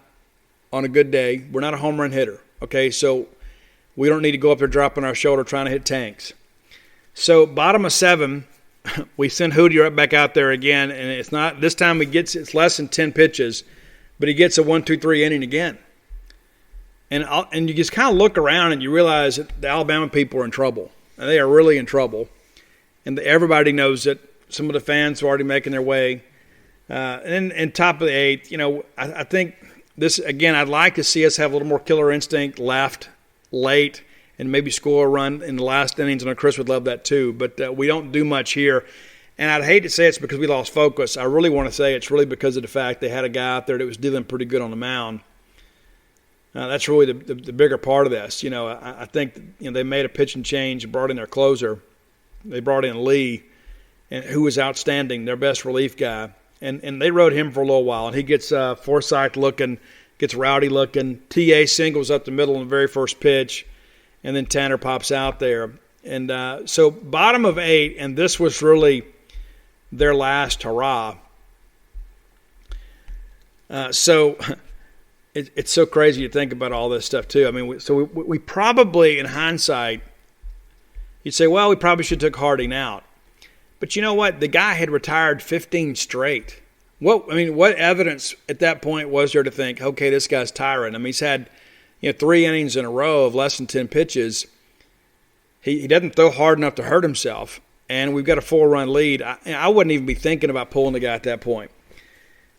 A: on a good day. We're not a home run hitter, okay? So we don't need to go up there dropping our shoulder trying to hit tanks. So bottom of 7, we send Hoover right back out there again, and it's not this time it's less than 10 pitches, but he gets a 1-2-3 inning again. And you just kind of look around and you realize that the Alabama people are in trouble, and they are really in trouble. And everybody knows it. Some of the fans are already making their way. And top of the 8th, I think this again. I'd like to see us have a little more killer instinct left late and maybe score a run in the last innings. And Chris would love that too. But we don't do much here. And I'd hate to say it's because we lost focus. I really want to say it's really because of the fact they had a guy out there that was dealing pretty good on the mound. That's really the bigger part of this. I think they made a pitching change and brought in their closer. They brought in Lee, who was outstanding, their best relief guy. And they rode him for a little while. And he gets Forsythe looking, gets Rowdy looking. TA singles up the middle on the very first pitch. And then Tanner pops out there. And so bottom of 8, and this was really their last hurrah. So it's so crazy to think about all this stuff too. I mean, we probably, in hindsight, you'd say, well, we probably should have took Harding out. But you know what? The guy had retired 15 straight. What evidence at that point was there to think, okay, this guy's tiring? I mean, he's had 3 innings in a row of less than 10 pitches. He doesn't throw hard enough to hurt himself, and we've got a 4-run lead. I wouldn't even be thinking about pulling the guy at that point.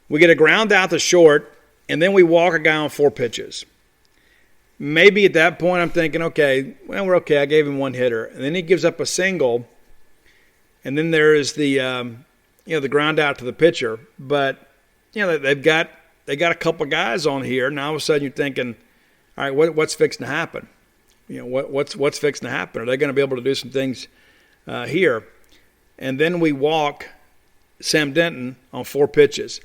A: We get a ground out to short, and then we walk a guy on 4 pitches. Maybe at that point I'm thinking, okay, well, we're okay. I gave him 1 hitter. And then he gives up a single, and then there is the ground out to the pitcher. But they got a couple guys on here, and all of a sudden you're thinking, all right, what's fixing to happen? What's fixing to happen? Are they going to be able to do some things here? And then we walk Sam Denton on 4 pitches.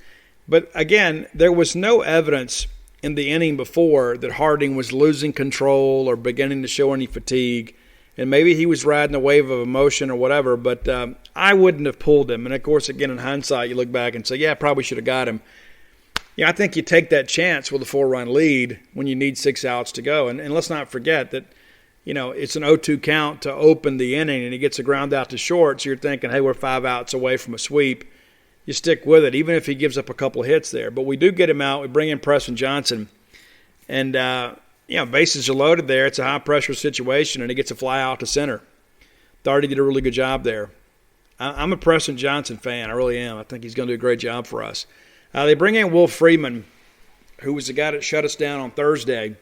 A: But again, there was no evidence in the inning before that Harding was losing control or beginning to show any fatigue. And maybe he was riding a wave of emotion or whatever, but I wouldn't have pulled him. And, of course, again, in hindsight, you look back and say, yeah, I probably should have got him. I think you take that chance with a 4-run lead when you need 6 outs to go. And let's not forget that, it's an 0-2 count to open the inning, and he gets a ground out to short, so you're thinking, hey, we're 5 outs away from a sweep. You stick with it, even if he gives up a couple of hits there. But we do get him out. We bring in Preston Johnson. And, bases are loaded there. It's a high-pressure situation, and he gets a fly out to center. Thought he did a really good job there. I'm a Preston Johnson fan. I really am. I think he's going to do a great job for us. They bring in Wolf Freeman, who was the guy that shut us down on Thursday.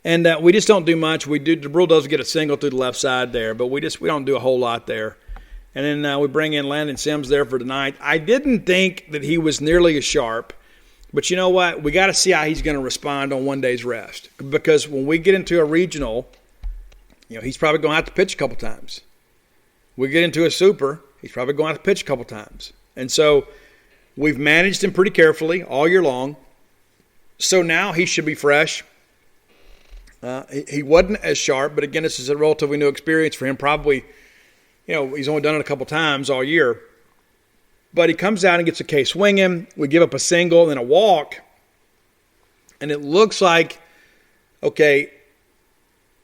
A: And we just don't do much. The Bulldogs get a single through the left side there, but we don't do a whole lot there. And then we bring in Landon Sims there for tonight. I didn't think that he was nearly as sharp. But you know what? We got to see how he's going to respond on one day's rest. Because when we get into a regional, he's probably going to have to pitch a couple times. We get into a super, he's probably going to have to pitch a couple times. And so we've managed him pretty carefully all year long. So now he should be fresh. He wasn't as sharp, but again, this is a relatively new experience for him. Probably, he's only done it a couple times all year. But he comes out and gets a K swinging. We give up a single and a walk. And it looks like, okay,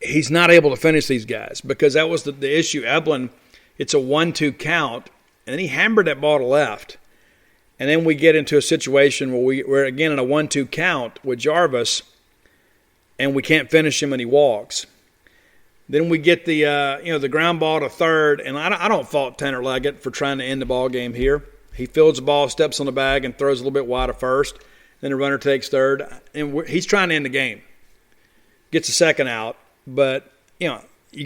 A: he's not able to finish these guys because that was the issue. Eblin, it's a 1-2 count. And then he hammered that ball to left. And then we get into a situation where we're again in a 1-2 count with Jarvis. And we can't finish him and he walks. Then we get the ground ball to third. And I don't fault Tanner Leggett for trying to end the ball game here. He fields the ball, steps on the bag, and throws a little bit wide of first. Then the runner takes third. And he's trying to end the game. Gets a second out. But, you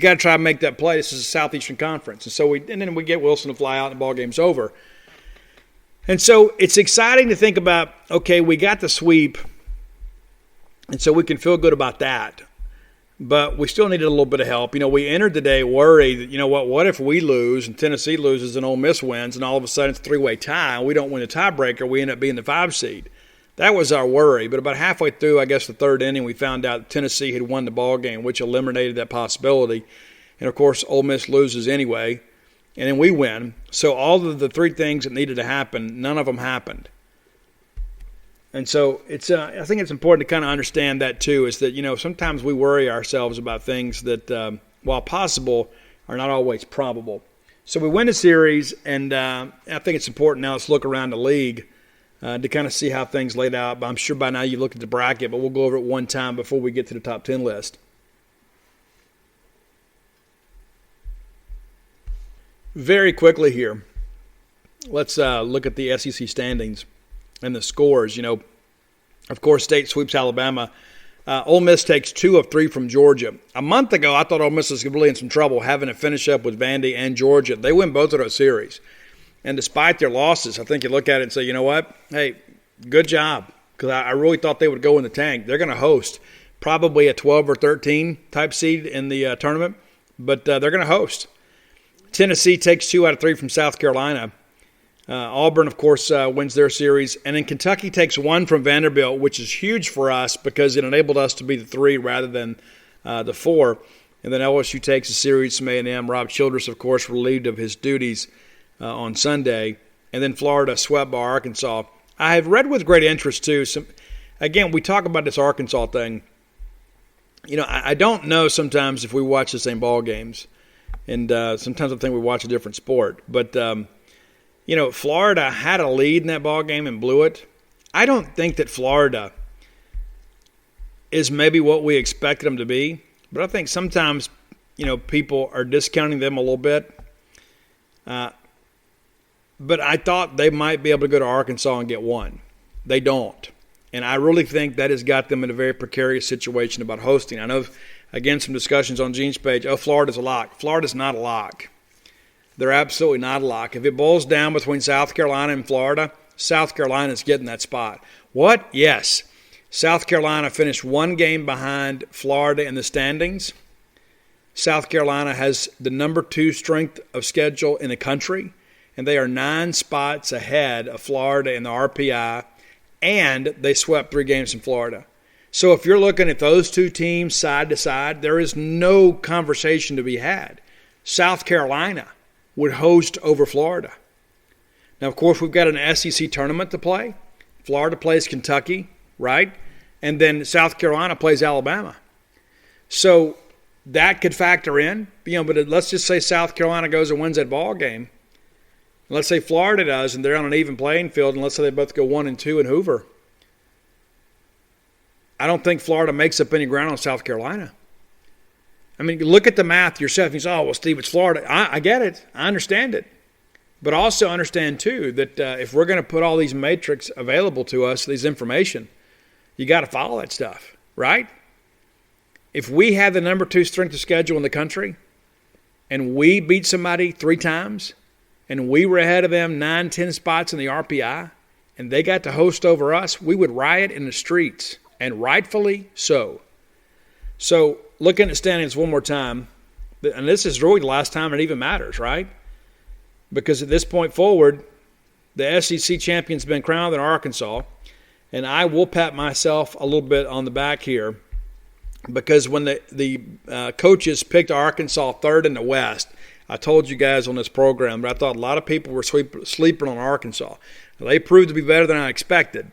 A: got to try to make that play. This is a Southeastern Conference. And then we get Wilson to fly out and the ball game's over. And so it's exciting to think about, okay, we got the sweep. And so we can feel good about that. But we still needed a little bit of help. We entered the day worried that, what if we lose and Tennessee loses and Ole Miss wins and all of a sudden it's a 3-way tie and we don't win the tiebreaker, we end up being the 5 seed. that was our worry. But about halfway through, I guess, the third inning, we found out that Tennessee had won the ball game, which eliminated that possibility. And, of course, Ole Miss loses anyway, and then we win. So all of the three things that needed to happen, none of them happened. And so I think it's important to kind of understand that too, is that, sometimes we worry ourselves about things that, while possible, are not always probable. So we win the series, and I think it's important now let's look around the league to kind of see how things laid out. But I'm sure by now you looked at the bracket, but we'll go over it one time before we get to the top 10 list. Very quickly here, let's look at the SEC standings and the scores. Of course, State sweeps Alabama. Ole Miss takes 2 of 3 from Georgia. A month ago, I thought Ole Miss was really in some trouble having to finish up with Vandy and Georgia. They win both of those series. And despite their losses, I think you look at it and say, you know what? Hey, good job. Because I really thought they would go in the tank. They're going to host probably a 12 or 13 type seed in the tournament. But they're going to host. Tennessee takes 2 out of 3 from South Carolina. Auburn, of course, wins their series. And then Kentucky takes 1 from Vanderbilt, which is huge for us because it enabled us to be the 3 rather than the 4. And then LSU takes a series from A&M. Rob Childress, of course, relieved of his duties on Sunday. And then Florida swept by Arkansas. I have read with great interest, too. Again, we talk about this Arkansas thing. I don't know sometimes if we watch the same ball games. And sometimes I think we watch a different sport. But, Florida had a lead in that ball game and blew it. I don't think that Florida is maybe what we expected them to be. But I think sometimes, people are discounting them a little bit. But I thought they might be able to go to Arkansas and get 1. They don't. And I really think that has got them in a very precarious situation about hosting. I know, again, some discussions on Gene's page, Florida's a lock. Florida's not a lock. They're absolutely not a lock. If it boils down between South Carolina and Florida, South Carolina's getting that spot. What? Yes. South Carolina finished 1 game behind Florida in the standings. South Carolina has the number 2 strength of schedule in the country, and they are 9 spots ahead of Florida in the RPI, and they swept 3 games in Florida. So if you're looking at those 2 teams side to side, there is no conversation to be had. South Carolina would host over Florida. Now, of course, we've got an SEC tournament to play. Florida plays Kentucky, right? And then South Carolina plays Alabama. So that could factor in. But let's just say South Carolina goes and wins that ball game. Let's say Florida does, and they're on an even playing field, and let's say they both go 1-2 in Hoover. I don't think Florida makes up any ground on South Carolina. I mean, look at the math yourself. You say, well, Steve, it's Florida. I get it. I understand it. But also understand, too, that if we're going to put all these metrics available to us, these information, you got to follow that stuff, right? If we have the number 2 strength of schedule in the country and we beat somebody 3 times and we were ahead of them 9, 10 spots in the RPI and they got to host over us, we would riot in the streets, and rightfully so. So looking at standings one more time, and this is really the last time it even matters, right? Because at this point forward, the SEC champion's been crowned in Arkansas, and I will pat myself a little bit on the back here because when the coaches picked Arkansas 3rd in the West, I told you guys on this program, but I thought a lot of people were sleeping on Arkansas. They proved to be better than I expected,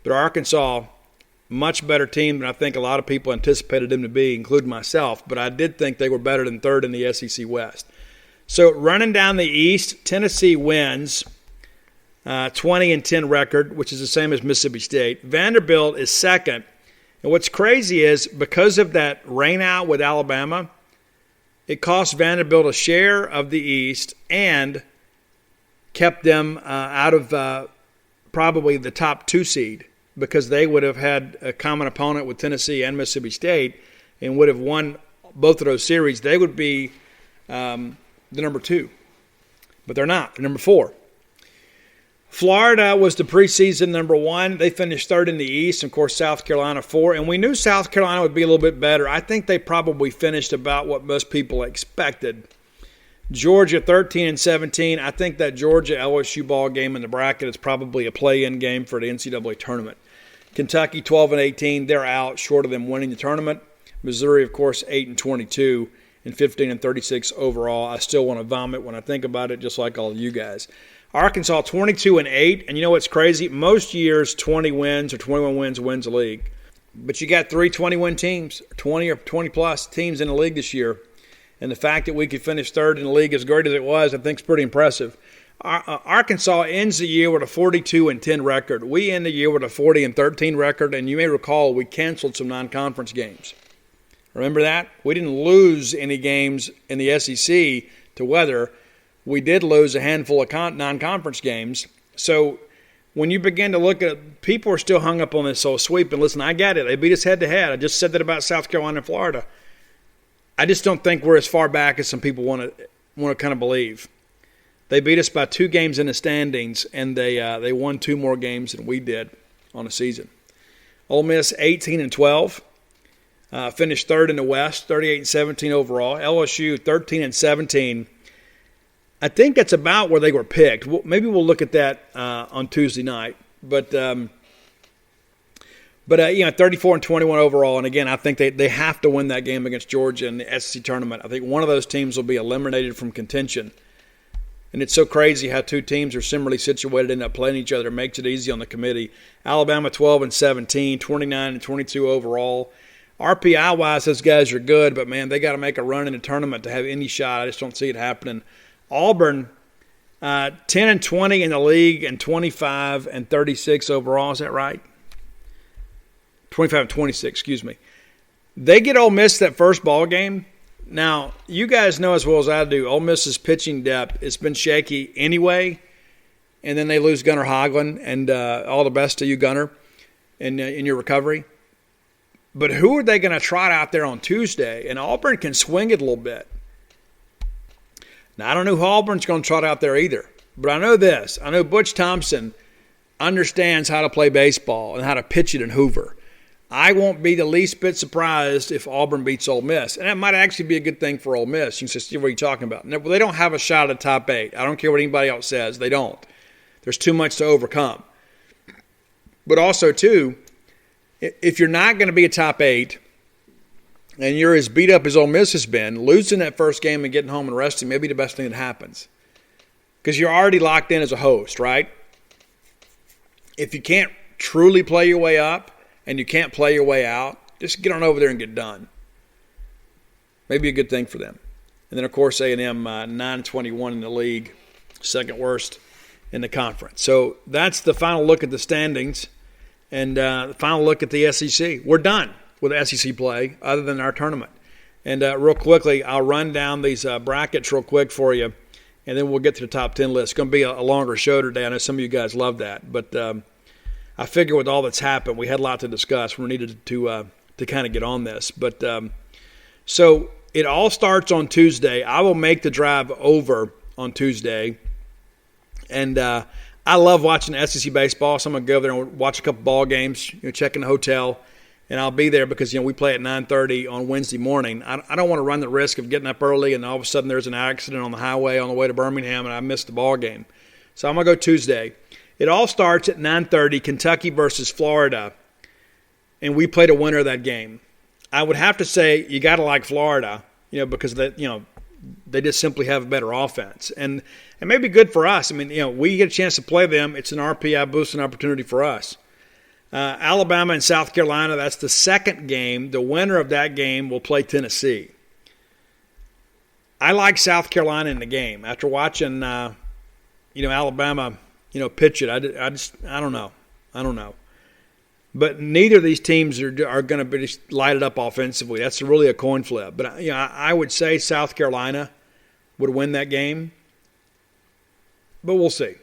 A: but Arkansas, much better team than I think a lot of people anticipated them to be, including myself, but I did think they were better than 3rd in the SEC West. So running down the East, Tennessee wins, 20-10 record, which is the same as Mississippi State. Vanderbilt is 2nd. And what's crazy is because of that rain out with Alabama, it cost Vanderbilt a share of the East and kept them out of probably the top 2 seed because they would have had a common opponent with Tennessee and Mississippi State and would have won both of those series. They would be the number 2. But they're not. They're number 4. Florida was the preseason number 1. They finished 3rd in the East. Of course, South Carolina 4. And we knew South Carolina would be a little bit better. I think they probably finished about what most people expected. Georgia 13-17. I think that Georgia-LSU ball game in the bracket is probably a play-in game for the NCAA tournament. Kentucky 12-18, they're out, short of them winning the tournament. Missouri, of course, 8-22 and 15-36 overall. I still want to vomit when I think about it, just like all of you guys. Arkansas 22-8, and you know what's crazy? Most years 20 wins or 21 wins the league. But you got 3 20-win teams, 20 or 20-plus teams in the league this year. And the fact that we could finish third in the league as great as it was, I think is pretty impressive. Arkansas ends the year with a 42-10 record. We end the year with a 40-13 record, and you may recall we canceled some non-conference games. Remember that? We didn't lose any games in the SEC to weather. We did lose a handful of non-conference games. So when you begin to look at, people are still hung up on this whole sweep. And listen, I get it. They beat us head-to-head. I just said that about South Carolina and Florida. I just don't think we're as far back as some people want to kind of believe. They beat us by 2 games in the standings, and they won 2 more games than we did on the season. Ole Miss 18-12, finished third in the West, 38-17 overall. LSU 13-17. I think that's about where they were picked. Maybe we'll look at that on Tuesday night. But 34-21 overall. And again, I think they have to win that game against Georgia in the SEC tournament. I think one of those teams will be eliminated from contention. And it's so crazy how 2 teams are similarly situated, end up playing each other. It makes it easy on the committee. Alabama 12-17, 29-22 overall. RPI-wise, those guys are good, but, man, they got to make a run in the tournament to have any shot. I just don't see it happening. Auburn, 10-20 in the league and 25-36 overall. Is that right? 25-26, excuse me. They get Ole Miss that first ball game. Now, you guys know as well as I do, Ole Miss's pitching depth, it's been shaky anyway, and then they lose Gunnar Hoglund, and all the best to you, Gunnar, in your recovery. But who are they going to trot out there on Tuesday? And Auburn can swing it a little bit. Now, I don't know who Auburn's going to trot out there either, but I know this. I know Butch Thompson understands how to play baseball and how to pitch it in Hoover. I won't be the least bit surprised if Auburn beats Ole Miss. And that might actually be a good thing for Ole Miss. You can say, Steve, what are you talking about? No, they don't have a shot at the top 8. I don't care what anybody else says. They don't. There's too much to overcome. But also, too, if you're not going to be a top 8 and you're as beat up as Ole Miss has been, losing that first game and getting home and resting may be the best thing that happens. Because you're already locked in as a host, right? If you can't truly play your way up, and you can't play your way out, just get on over there and get done. Maybe a good thing for them. And then, of course, A&M 9-21 in the league, second worst in the conference. So that's the final look at the standings and the final look at the SEC. We're done with SEC play other than our tournament. And real quickly, I'll run down these brackets real quick for you, and then we'll get to the top 10 list. It's going to be a longer show today. I know some of you guys love that, but I figure with all that's happened, we had a lot to discuss. We needed to kind of get on this. But so it all starts on Tuesday. I will make the drive over on Tuesday. And I love watching SEC baseball, so I'm going to go over there and watch a couple ball games, check in the hotel. And I'll be there because, we play at 9:30 on Wednesday morning. I don't want to run the risk of getting up early and all of a sudden there's an accident on the highway on the way to Birmingham and I missed the ball game. So I'm going to go Tuesday. It all starts at 9:30, Kentucky versus Florida, and we play the winner of that game. I would have to say you got to like Florida, because they just simply have a better offense, and it may be good for us. I mean, we get a chance to play them. It's an RPI boosting opportunity for us. Alabama and South Carolina, that's the second game. The winner of that game will play Tennessee. I like South Carolina in the game after watching, Alabama. Pitch it. I don't know. But neither of these teams are going to be lighted up offensively. That's really a coin flip. But I would say South Carolina would win that game. But we'll see.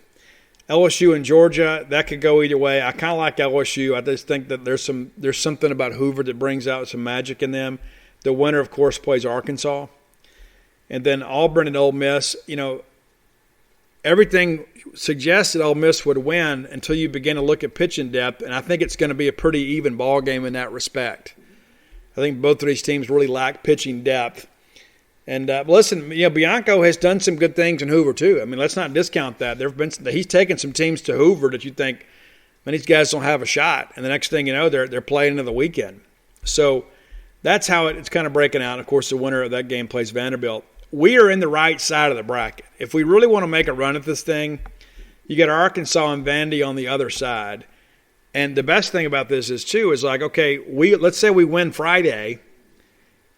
A: LSU and Georgia, that could go either way. I kind of like LSU. I just think that there's something about Hoover that brings out some magic in them. The winner, of course, plays Arkansas. And then Auburn and Ole Miss, everything suggests that Ole Miss would win until you begin to look at pitching depth, and I think it's going to be a pretty even ball game in that respect. I think both of these teams really lack pitching depth. And listen, Bianco has done some good things in Hoover too. I mean, let's not discount that. He's taken some teams to Hoover that you think, and these guys don't have a shot. And the next thing you know, they're playing into the weekend. So that's how it's kind of breaking out. Of course, the winner of that game plays Vanderbilt. We are in the right side of the bracket. If we really want to make a run at this thing, you got Arkansas and Vandy on the other side. And the best thing about this is, too, is like, okay, let's say we win Friday,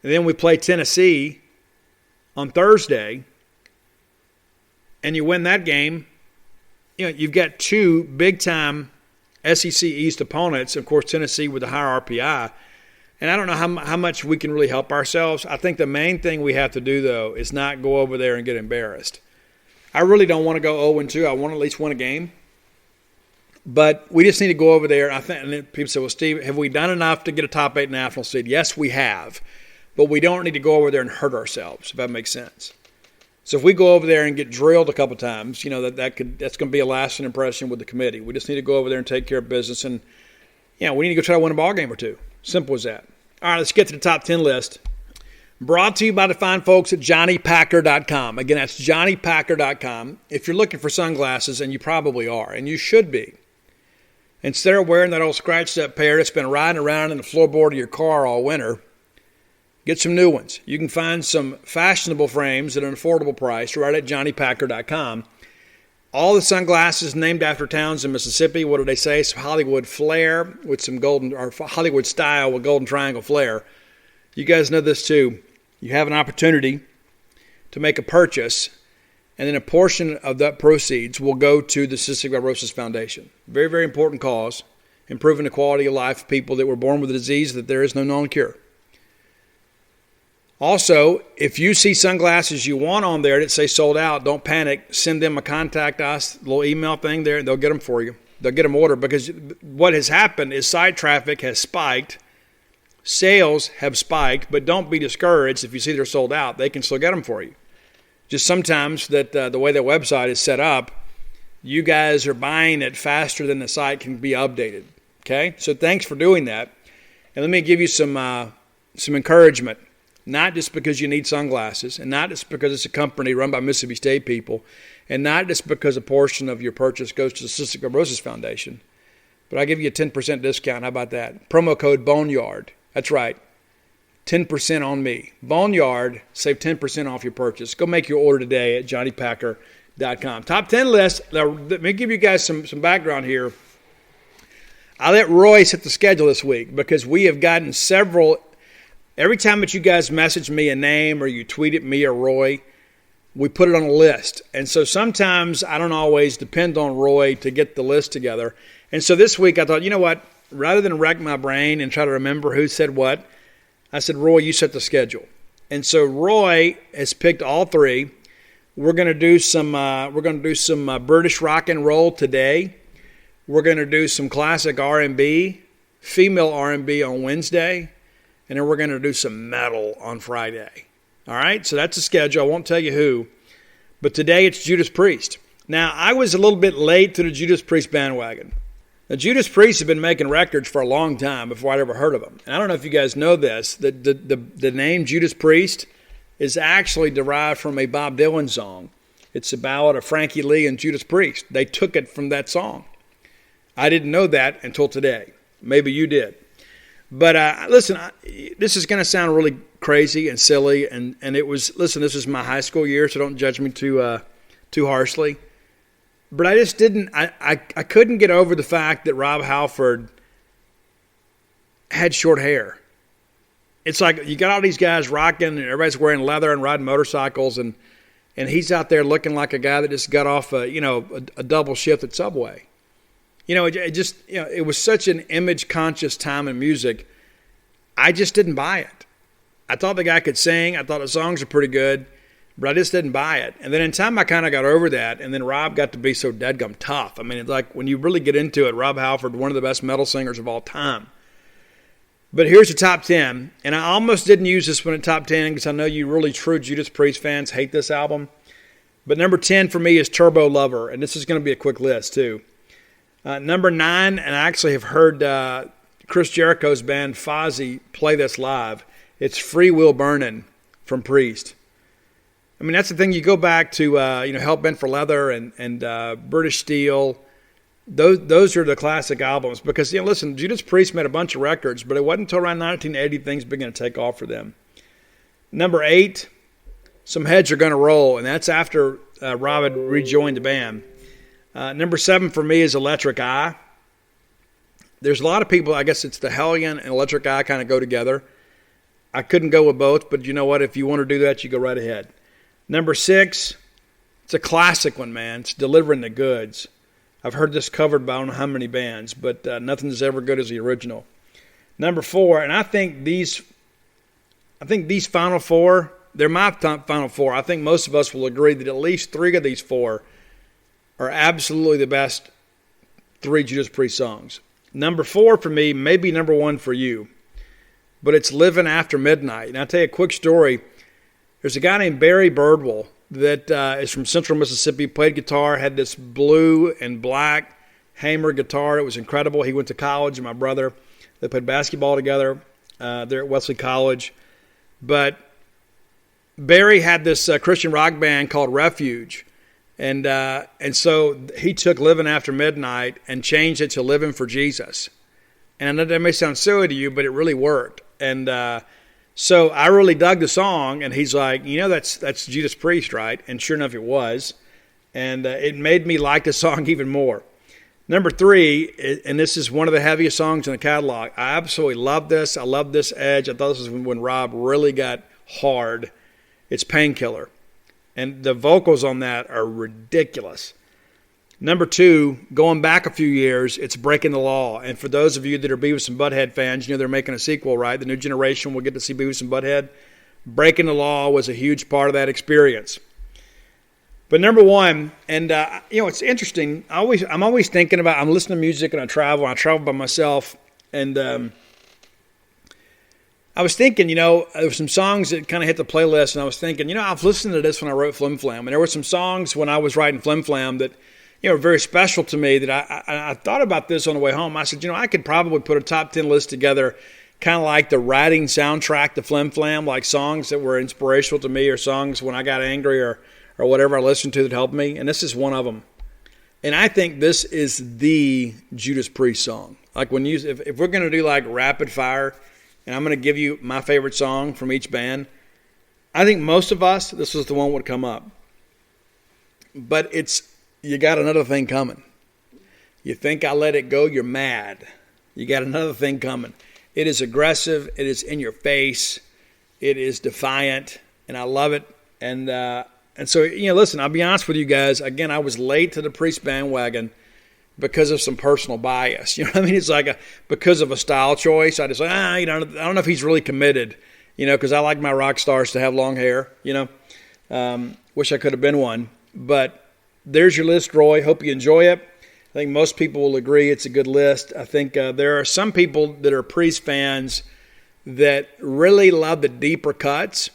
A: and then we play Tennessee on Thursday, and you win that game. You've got two big-time SEC East opponents, of course, Tennessee with the higher RPI. And I don't know how much we can really help ourselves. I think the main thing we have to do, though, is not go over there and get embarrassed. I really don't want to go 0-2. I want to at least win a game. But we just need to go over there. And then people say, well, Steve, have we done enough to get a top 8 national seed? Yes, we have. But we don't need to go over there and hurt ourselves, if that makes sense. So if we go over there and get drilled a couple times, that's going to be a lasting impression with the committee. We just need to go over there and take care of business. And, we need to go try to win a ball game or two. Simple as that. All right, let's get to the top 10 list. Brought to you by the fine folks at JohnnyPacker.com. Again, that's JohnnyPacker.com. If you're looking for sunglasses, and you probably are, and you should be, instead of wearing that old scratched-up pair that's been riding around in the floorboard of your car all winter, get some new ones. You can find some fashionable frames at an affordable price right at JohnnyPacker.com. All the sunglasses named after towns in Mississippi. What do they say? Some Hollywood flair with some golden, or Hollywood style with golden triangle flare. You guys know this too. You have an opportunity to make a purchase, and then a portion of that proceeds will go to the Cystic Fibrosis Foundation. Very, very important cause, improving the quality of life of people that were born with a disease that there is no known cure. Also, if you see sunglasses you want on there that say sold out, don't panic. Send them a contact us, little email thing there, and they'll get them for you. They'll get them ordered, because what has happened is site traffic has spiked, sales have spiked, but don't be discouraged if you see they're sold out. They can still get them for you. Just sometimes that the way their website is set up, you guys are buying it faster than the site can be updated. Okay? So thanks for doing that. And let me give you some encouragement. Not just because you need sunglasses, and not just because it's a company run by Mississippi State people, and not just because a portion of your purchase goes to the Cystic Fibrosis Foundation, but I'll give you a 10% discount. How about that? Promo code Boneyard. That's right. 10% on me. Boneyard, save 10% off your purchase. Go make your order today at JohnnyPacker.com. Top 10 list. Now, let me give you guys some background here. I let Roy set the schedule this week because we have gotten several. Every time that you guys message me a name or you tweet at me or Roy, we put it on a list. And so sometimes I don't always depend on Roy to get the list together. And so this week I thought, you know what? Rather than wreck my brain and try to remember who said what, I said, Roy, you set the schedule. And so Roy has picked all three. We're going to do some British rock and roll today. We're going to do some classic R&B, female R&B on Wednesday. And then we're going to do some metal on Friday. All right? So that's the schedule. I won't tell you who. But today it's Judas Priest. Now, I was a little bit late to the Judas Priest bandwagon. Now, Judas Priest have been making records for a long time before I'd ever heard of them. And I don't know if you guys know this. The name Judas Priest is actually derived from a Bob Dylan song. It's a ballad of Frankie Lee and Judas Priest. They took it from that song. I didn't know that until today. Maybe you did. But listen, this is going to sound really crazy and silly, and it was. Listen, this was my high school year, so don't judge me too harshly. But I just didn't. I couldn't get over the fact that Rob Halford had short hair. It's like you got all these guys rocking, and everybody's wearing leather and riding motorcycles, and he's out there looking like a guy that just got off a double shift at Subway. It was such an image-conscious time in music. I just didn't buy it. I thought the guy could sing. I thought the songs were pretty good, but I just didn't buy it. And then in time, I kind of got over that, and then Rob got to be so dadgum tough. I mean, it's like when you really get into it, Rob Halford, one of the best metal singers of all time. But here's the top 10, and I almost didn't use this one in top 10 because I know you really true Judas Priest fans hate this album. But number 10 for me is Turbo Lover, and this is going to be a quick list too. Number 9, and I actually have heard Chris Jericho's band Fozzy play this live. It's Free Will Burnin' from Priest. I mean, that's the thing. You go back to Hell Bent for Leather and British Steel. Those are the classic albums because, listen, Judas Priest made a bunch of records, but it wasn't until around 1980 things began to take off for them. Number 8, Some Heads Are Gonna Roll, and that's after Rob had rejoined the band. Number 7 for me is Electric Eye. There's a lot of people, I guess it's the Hellion and Electric Eye kind of go together. I couldn't go with both, but you know what? If you want to do that, you go right ahead. Number 6, it's a classic one, man. It's Delivering the Goods. I've heard this covered by I don't know how many bands, but nothing's ever good as the original. Number 4, and I think these final 4, they're my final 4. I think most of us will agree that at least 3 of these 4 are absolutely the best 3 Judas Priest songs. Number 4 for me, maybe number 1 for you, but it's Living After Midnight. And I'll tell you a quick story. There's a guy named Barry Birdwell that is from Central Mississippi, played guitar, had this blue and black Hamer guitar. It was incredible. He went to college with my brother. They played basketball together there at Wesley College. But Barry had this Christian rock band called Refuge. And so he took Living After Midnight and changed it to Living for Jesus. And I know that may sound silly to you, but it really worked. And so I really dug the song, and he's like, that's Judas Priest, right? And sure enough, it was. And it made me like the song even more. Number 3, and this is one of the heaviest songs in the catalog. I absolutely love this. I love this edge. I thought this was when Rob really got hard. It's Painkiller. And the vocals on that are ridiculous. Number 2, going back a few years, it's Breaking the Law. And for those of you that are Beavis and Butthead fans, they're making a sequel, right? The new generation will get to see Beavis and Butthead. Breaking the Law was a huge part of that experience. But number 1, and it's interesting. I'm always thinking about. I'm listening to music and I travel by myself, and I was thinking, there were some songs that kind of hit the playlist, and I was thinking, I've listened to this when I wrote Flim Flam, and there were some songs when I was writing Flim Flam that, were very special to me that I thought about this on the way home. I said, I could probably put a top 10 list together, kind of like the writing soundtrack to Flim Flam, like songs that were inspirational to me or songs when I got angry or whatever I listened to that helped me, and this is one of them. And I think this is the Judas Priest song. Like if we're going to do like rapid fire, and I'm going to give you my favorite song from each band, I think most of us, this was the one that would come up. But it's, You Got Another Thing Coming. You think I let it go, you're mad. You got another thing coming. It is aggressive. It is in your face. It is defiant. And I love it. And so, listen, I'll be honest with you guys. Again, I was late to the Priest bandwagon because of some personal bias. You know what I mean? It's like because of a style choice. I just like, I don't know if he's really committed, because I like my rock stars to have long hair, Wish I could have been one. But there's your list, Roy. Hope you enjoy it. I think most people will agree it's a good list. I think there are some people that are Priest fans that really love the deeper cuts.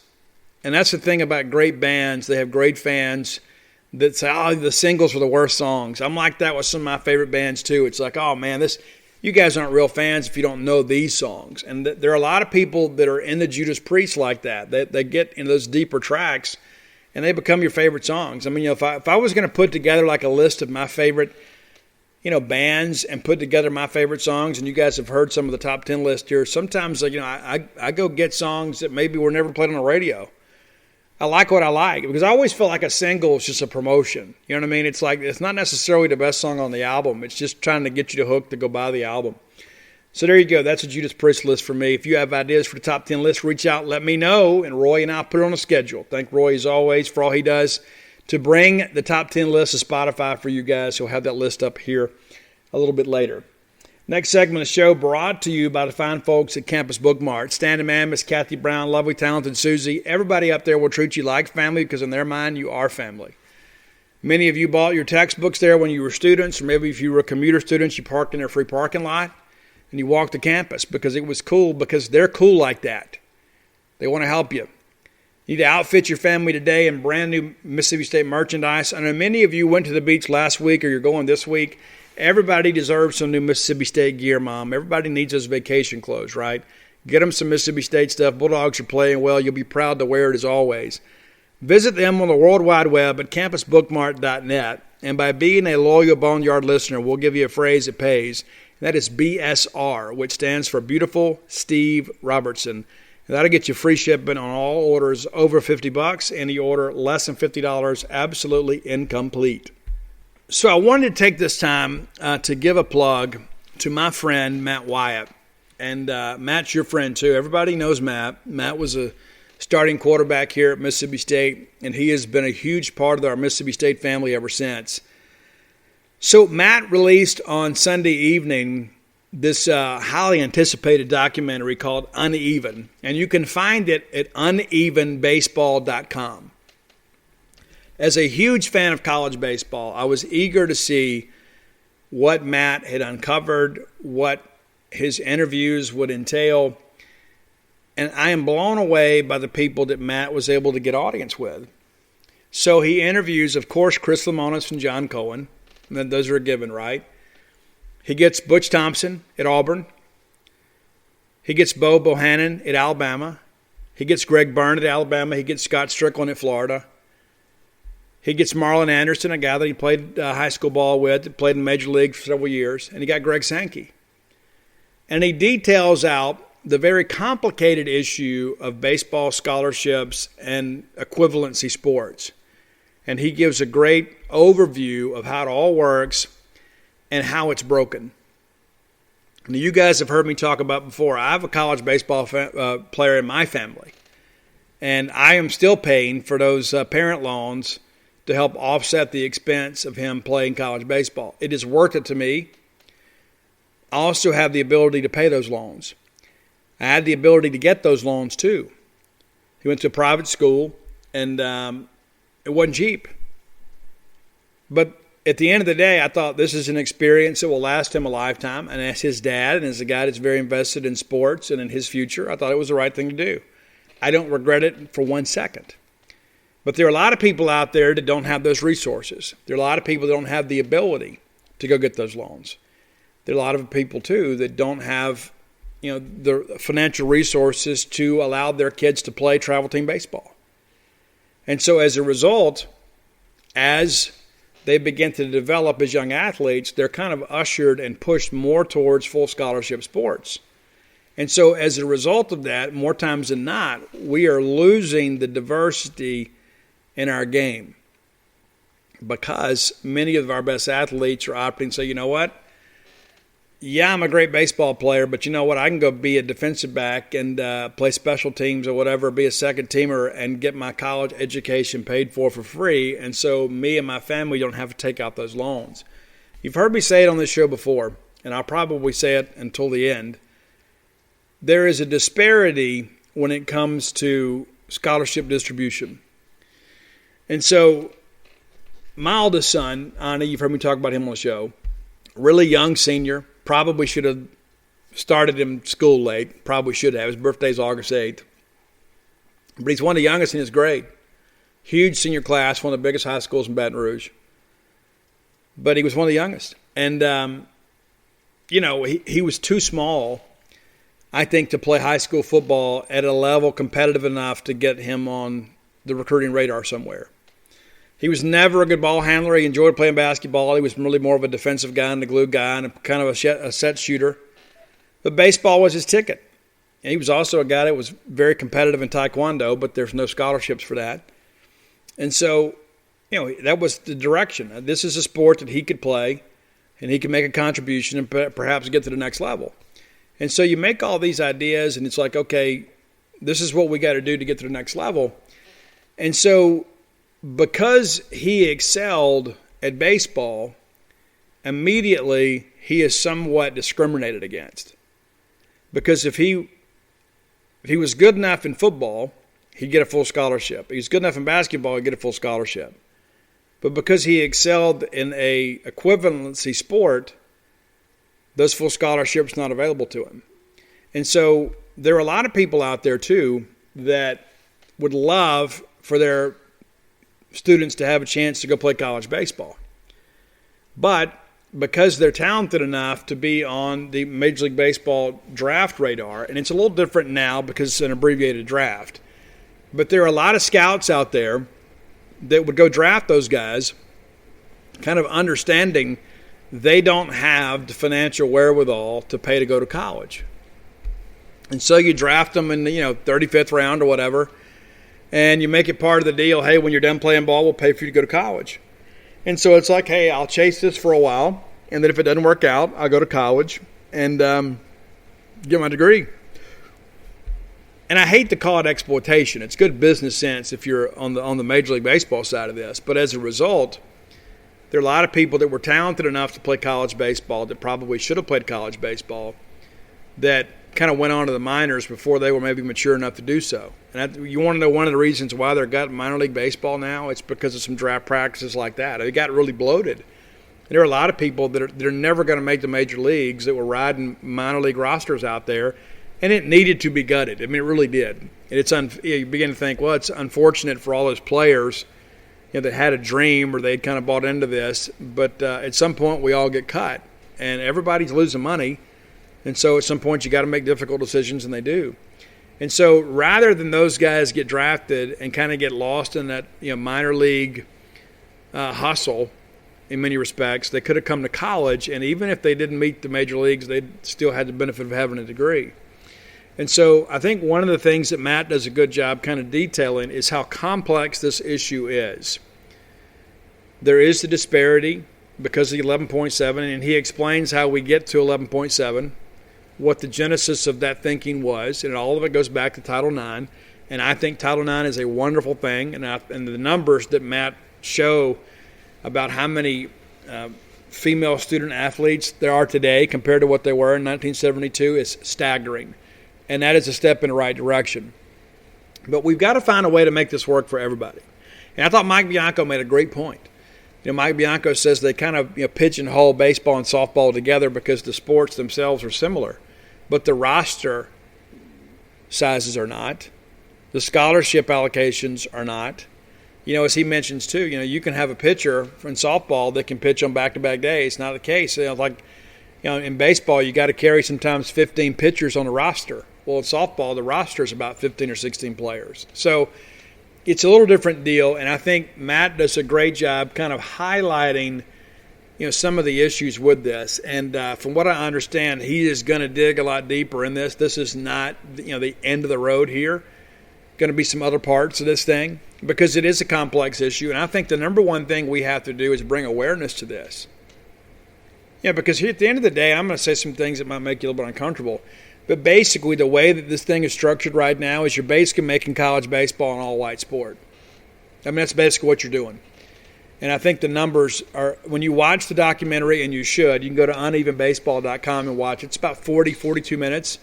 A: And that's the thing about great bands. They have great fans that say, the singles were the worst songs. I'm like that with some of my favorite bands too. It's like, oh man, you guys aren't real fans if you don't know these songs. And there are a lot of people that are in the Judas Priest like that. They get into those deeper tracks and they become your favorite songs. I mean, if I was going to put together like a list of my favorite, bands and put together my favorite songs, and you guys have heard some of the top 10 list here, sometimes, I go get songs that maybe were never played on the radio. I like what I like because I always feel like a single is just a promotion. You know what I mean? It's like it's not necessarily the best song on the album. It's just trying to get you to hook to go buy the album. So there you go. That's a Judas Priest list for me. If you have ideas for the top 10 list, reach out, let me know, and Roy and I'll put it on a schedule. Thank Roy as always for all he does to bring the top 10 list to Spotify for you guys. He'll have that list up here a little bit later. Next segment of the show brought to you by the fine folks at Campus Book Mart. Standing man, Miss Kathy Brown, lovely, talented Susie. Everybody up there will treat you like family because in their mind, you are family. Many of you bought your textbooks there when you were students, or maybe if you were commuter students, you parked in their free parking lot and you walked to campus because it was cool, because they're cool like that. They want to help you. You need to outfit your family today in brand new Mississippi State merchandise. I know many of you went to the beach last week or you're going this week. Everybody deserves some new Mississippi State gear, Mom. Everybody needs those vacation clothes, right? Get them some Mississippi State stuff. Bulldogs are playing well. You'll be proud to wear it as always. Visit them on the World Wide Web at campusbookmart.net And by being a loyal Boneyard listener, we'll give you a phrase that pays. And that is BSR, which stands for Beautiful Steve Robertson. And that'll get you free shipping on all orders over $50. Any order less than $50, absolutely incomplete. So I wanted to take this time to give a plug to my friend Matt Wyatt. And Matt's your friend too. Everybody knows Matt. Matt was a starting quarterback here at Mississippi State, and he has been a huge part of our Mississippi State family ever since. So Matt released on Sunday evening this highly anticipated documentary called Uneven, and you can find it at unevenbaseball.com. As a huge fan of college baseball, I was eager to see what Matt had uncovered, what his interviews would entail, and I am blown away by the people that Matt was able to get audience with. So he interviews, of course, Chris Lemonis and John Cohen. And those are a given, right? He gets Butch Thompson at Auburn. He gets Bo Bohannon at Alabama. He gets Greg Byrne at Alabama. He gets Scott Strickland at Florida. He gets Marlon Anderson, a guy that he played high school ball with, that played in Major League for several years. And he got Greg Sankey. And he details out the very complicated issue of baseball scholarships and equivalency sports. And he gives a great overview of how it all works and how it's broken. Now, you guys have heard me talk about before. I have a college baseball player in my family, and I am still paying for those parent loans to help offset the expense of him playing college baseball. It is worth it to me. I also have the ability to pay those loans. I had the ability to get those loans too. He went to a private school, and it wasn't cheap. But at the end of the day, I thought this is an experience that will last him a lifetime. And as his dad and as a guy that's very invested in sports and in his future, I thought it was the right thing to do. I don't regret it for 1 second. But there are a lot of people out there that don't have those resources. There are a lot of people that don't have the ability to go get those loans. There are a lot of people, too, that don't have the financial resources to allow their kids to play travel team baseball. And so as a result, as they begin to develop as young athletes, they're kind of ushered and pushed more towards full scholarship sports. And so as a result of that, more times than not, we are losing the diversity in our game because many of our best athletes are opting to say, you know what? Yeah, I'm a great baseball player, but you know what? I can go be a defensive back and play special teams or whatever, be a second teamer and get my college education paid for free. And so me and my family don't have to take out those loans. You've heard me say it on this show before, and I'll probably say it until the end. There is a disparity when it comes to scholarship distribution. And so my oldest son, Ani, you've heard me talk about him on the show, really young senior. Probably should have started him school late. Probably should have. His birthday's August 8th. But he's one of the youngest in his grade. Huge senior class, one of the biggest high schools in Baton Rouge. But he was one of the youngest. And, he was too small, I think, to play high school football at a level competitive enough to get him on the recruiting radar somewhere. He was never a good ball handler. He enjoyed playing basketball. He was really more of a defensive guy and a glue guy and kind of a set shooter. But baseball was his ticket. And he was also a guy that was very competitive in taekwondo, but there's no scholarships for that. And so, that was the direction. This is a sport that he could play, and he could make a contribution and perhaps get to the next level. And so you make all these ideas, and it's like, okay, this is what we got to do to get to the next level. And so because he excelled at baseball, immediately he is somewhat discriminated against. Because if he was good enough in football, he'd get a full scholarship. If he was good enough in basketball, he'd get a full scholarship. But because he excelled in a equivalency sport, those full scholarships not available to him. And so there are a lot of people out there, too, that would love for their students to have a chance to go play college baseball. But because they're talented enough to be on the Major League Baseball draft radar, and it's a little different now because it's an abbreviated draft, but there are a lot of scouts out there that would go draft those guys kind of understanding they don't have the financial wherewithal to pay to go to college. And so you draft them in the 35th round or whatever, and you make it part of the deal, hey, when you're done playing ball, we'll pay for you to go to college. And so it's like, hey, I'll chase this for a while, and then if it doesn't work out, I'll go to college and get my degree. And I hate to call it exploitation. It's good business sense if you're on the Major League Baseball side of this. But as a result, there are a lot of people that were talented enough to play college baseball that probably should have played college baseball that kind of went on to the minors before they were maybe mature enough to do so. And you want to know one of the reasons why they're got minor league baseball now? It's because of some draft practices like that. It got really bloated. And there are a lot of people that are never going to make the major leagues that were riding minor league rosters out there, and it needed to be gutted. I mean, it really did. And you begin to think, well, it's unfortunate for all those players that had a dream or they'd kind of bought into this, but at some point we all get cut, and everybody's losing money. And so at some point you got to make difficult decisions, and they do. And so rather than those guys get drafted and kind of get lost in that minor league hustle in many respects, they could have come to college, and even if they didn't meet the major leagues, they still had the benefit of having a degree. And so I think one of the things that Matt does a good job kind of detailing is how complex this issue is. There is the disparity because of the 11.7, and he explains how we get to 11.7. What the genesis of that thinking was, and all of it goes back to Title IX. And I think Title IX is a wonderful thing, and the numbers that Matt show about how many female student athletes there are today compared to what they were in 1972 is staggering, and that is a step in the right direction. But we've got to find a way to make this work for everybody. And I thought Mike Bianco made a great point. Mike Bianco says they kind of pigeonhole baseball and softball together because the sports themselves are similar. But the roster sizes are not. The scholarship allocations are not. As he mentions too, you can have a pitcher in softball that can pitch on back-to-back days. It's not the case. In baseball, you got to carry sometimes 15 pitchers on the roster. Well, in softball, the roster is about 15 or 16 players. So it's a little different deal, and I think Matt does a great job kind of highlighting some of the issues with this. And from what I understand, he is going to dig a lot deeper in this. This is not the end of the road here. Going to be some other parts of this thing because it is a complex issue. And I think the number one thing we have to do is bring awareness to this. Because here at the end of the day, I'm going to say some things that might make you a little bit uncomfortable. But basically, the way that this thing is structured right now is you're basically making college baseball an all-white sport. I mean, that's basically what you're doing. And I think the numbers are, when you watch the documentary, and you should, you can go to unevenbaseball.com and watch it. It's about 42 minutes.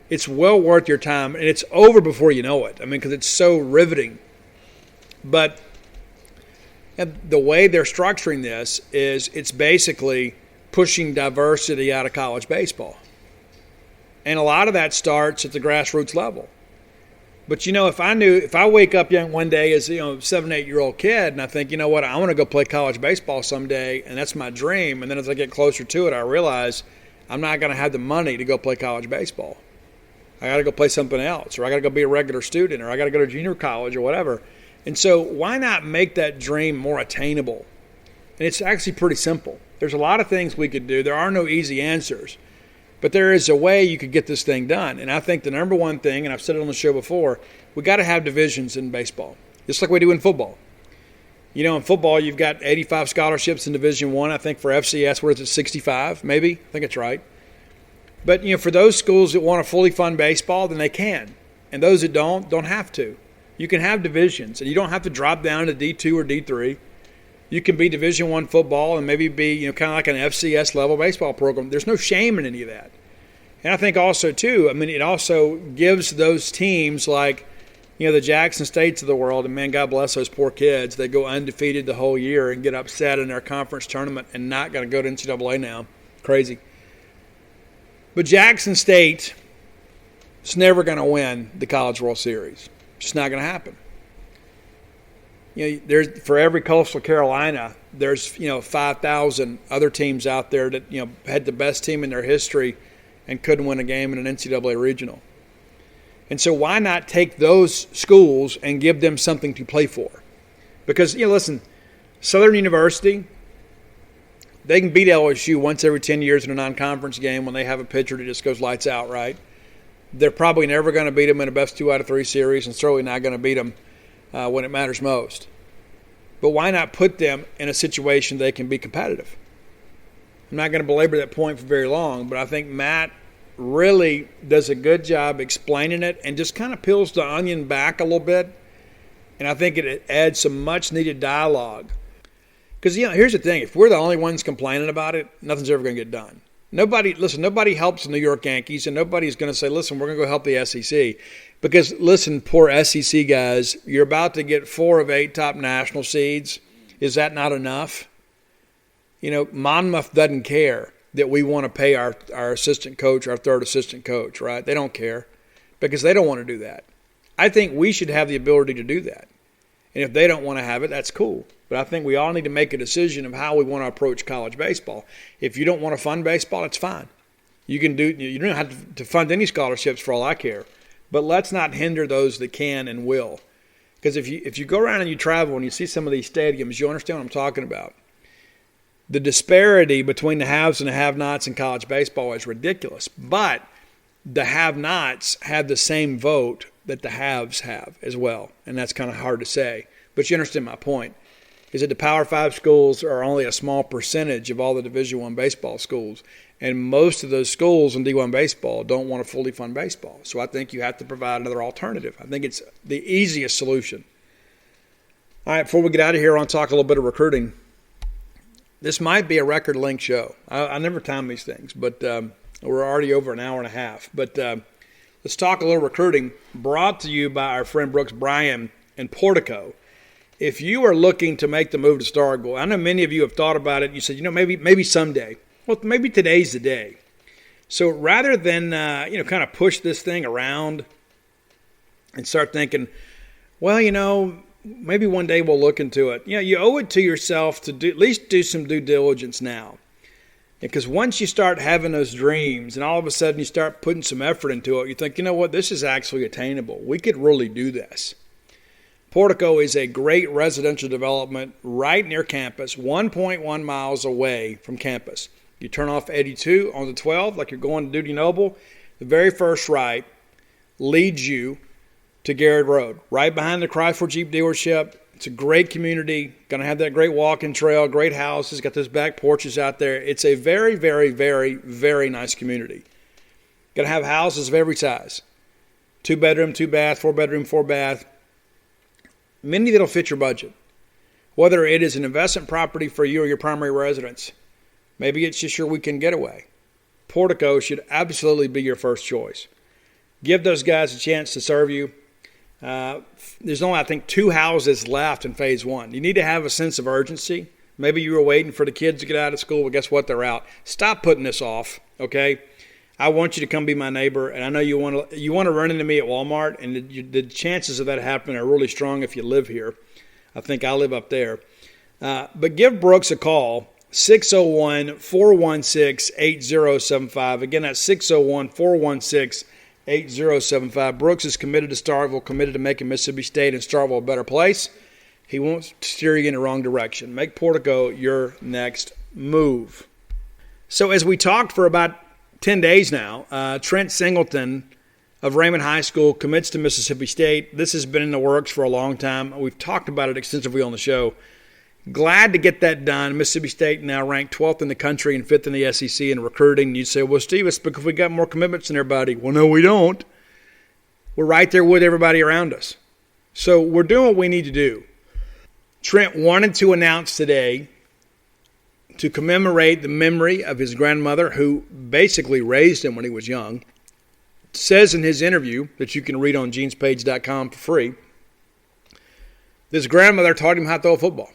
A: It's well worth your time, and it's over before you know it. I mean, because it's so riveting. But the way they're structuring this is it's basically pushing diversity out of college baseball. And a lot of that starts at the grassroots level. But, if I wake up young one day as, 7, 8-year-old kid and I think, I want to go play college baseball someday and that's my dream. And then as I get closer to it, I realize I'm not going to have the money to go play college baseball. I got to go play something else, or I got to go be a regular student, or I got to go to junior college or whatever. And so why not make that dream more attainable? And it's actually pretty simple. There's a lot of things we could do. There are no easy answers. But there is a way you could get this thing done. And I think the number one thing, and I've said it on the show before, we got to have divisions in baseball, just like we do in football. In football, you've got 85 scholarships in Division I. I think for FCS, where is it, 65 maybe? I think it's right. But, for those schools that want to fully fund baseball, then they can. And those that don't have to. You can have divisions, and you don't have to drop down to D2 or D3. You can be Division I football and maybe be, kind of like an FCS level baseball program. There's no shame in any of that. And I think also, too, it also gives those teams like, the Jackson States of the world, and man, God bless those poor kids. They go undefeated the whole year and get upset in their conference tournament and not going to go to NCAA now. Crazy. But Jackson State is never going to win the College World Series. It's just not going to happen. There's for every Coastal Carolina, there's 5,000 other teams out there that had the best team in their history and couldn't win a game in an NCAA regional. And so why not take those schools and give them something to play for? Because listen, Southern University They can beat LSU once every 10 years in a non-conference game when they have a pitcher that just goes lights out, right? They're probably never going to beat them in a best 2 out of 3 series, and certainly not going to beat them when it matters most. But why not put them in a situation they can be competitive? I'm not going to belabor that point for very long, but I think Matt really does a good job explaining it and just kind of peels the onion back a little bit. And I think it adds some much-needed dialogue. Because, here's the thing. If we're the only ones complaining about it, nothing's ever going to get done. Nobody helps the New York Yankees, and nobody's going to say, listen, we're going to go help the SEC. Because, listen, poor SEC guys, you're about to get 4 of 8 top national seeds. Is that not enough? Monmouth doesn't care that we want to pay our assistant coach, our third assistant coach, right? They don't care because they don't want to do that. I think we should have the ability to do that. And if they don't want to have it, that's cool. But I think we all need to make a decision of how we want to approach college baseball. If you don't want to fund baseball, that's fine. You don't have to fund any scholarships for all I care. But let's not hinder those that can and will. Because if you go around and you travel and you see some of these stadiums, you understand what I'm talking about. The disparity between the haves and the have-nots in college baseball is ridiculous. But the have-nots have the same vote that the haves have as well. And that's kind of hard to say. But you understand my point. Is that the Power 5 schools are only a small percentage of all the Division I baseball schools. And most of those schools in D1 baseball don't want to fully fund baseball. So I think you have to provide another alternative. I think it's the easiest solution. All right, before we get out of here, I want to talk a little bit of recruiting. This might be a record-length show. I never time these things, but we're already over an hour and a half. But let's talk a little recruiting, brought to you by our friend Brooks Bryan in Portico. If you are looking to make the move to Starkville, I know many of you have thought about it. You said, maybe someday. Well, maybe today's the day. So rather than, kind of push this thing around and start thinking, well, maybe one day we'll look into it. You owe it to yourself to at least do some due diligence now. Because once you start having those dreams and all of a sudden you start putting some effort into it, you think, this is actually attainable. We could really do this. Portico is a great residential development right near campus, 1.1 miles away from campus. You turn off 82 on the 12 like you're going to Duty Noble. The very first right leads you to Garrett Road, right behind the Chrysler Jeep dealership. It's a great community, going to have that great walking trail, great houses, got those back porches out there. It's a very, very, very, very nice community. Going to have houses of every size. 2-bedroom, 2-bath, 4-bedroom, 4-bath. Many that'll fit your budget. Whether it is an investment property for you or your primary residence, maybe it's just your weekend getaway. Portico should absolutely be your first choice. Give those guys a chance to serve you. There's only, I think, 2 houses left in phase 1. You need to have a sense of urgency. Maybe you were waiting for the kids to get out of school, but guess what? They're out. Stop putting this off, okay? I want you to come be my neighbor, and I know you want to run into me at Walmart, and the chances of that happening are really strong if you live here. I think I live up there. But give Brooks a call, 601-416-8075. Again, that's 601-416-8075. Brooks is committed to Starkville, committed to making Mississippi State and Starkville a better place. He won't steer you in the wrong direction. Make Portico your next move. So as we talked for about 10 days now, Trent Singleton of Raymond High School commits to Mississippi State. This has been in the works for a long time. We've talked about it extensively on the show. Glad to get that done. Mississippi State now ranked 12th in the country and 5th in the SEC in recruiting. You'd say, well, Steve, it's because we got more commitments than everybody. Well, no, we don't. We're right there with everybody around us. So we're doing what we need to do. Trent wanted to announce today, to commemorate the memory of his grandmother, who basically raised him when he was young, says in his interview that you can read on genespage.com for free, this grandmother taught him how to throw a football.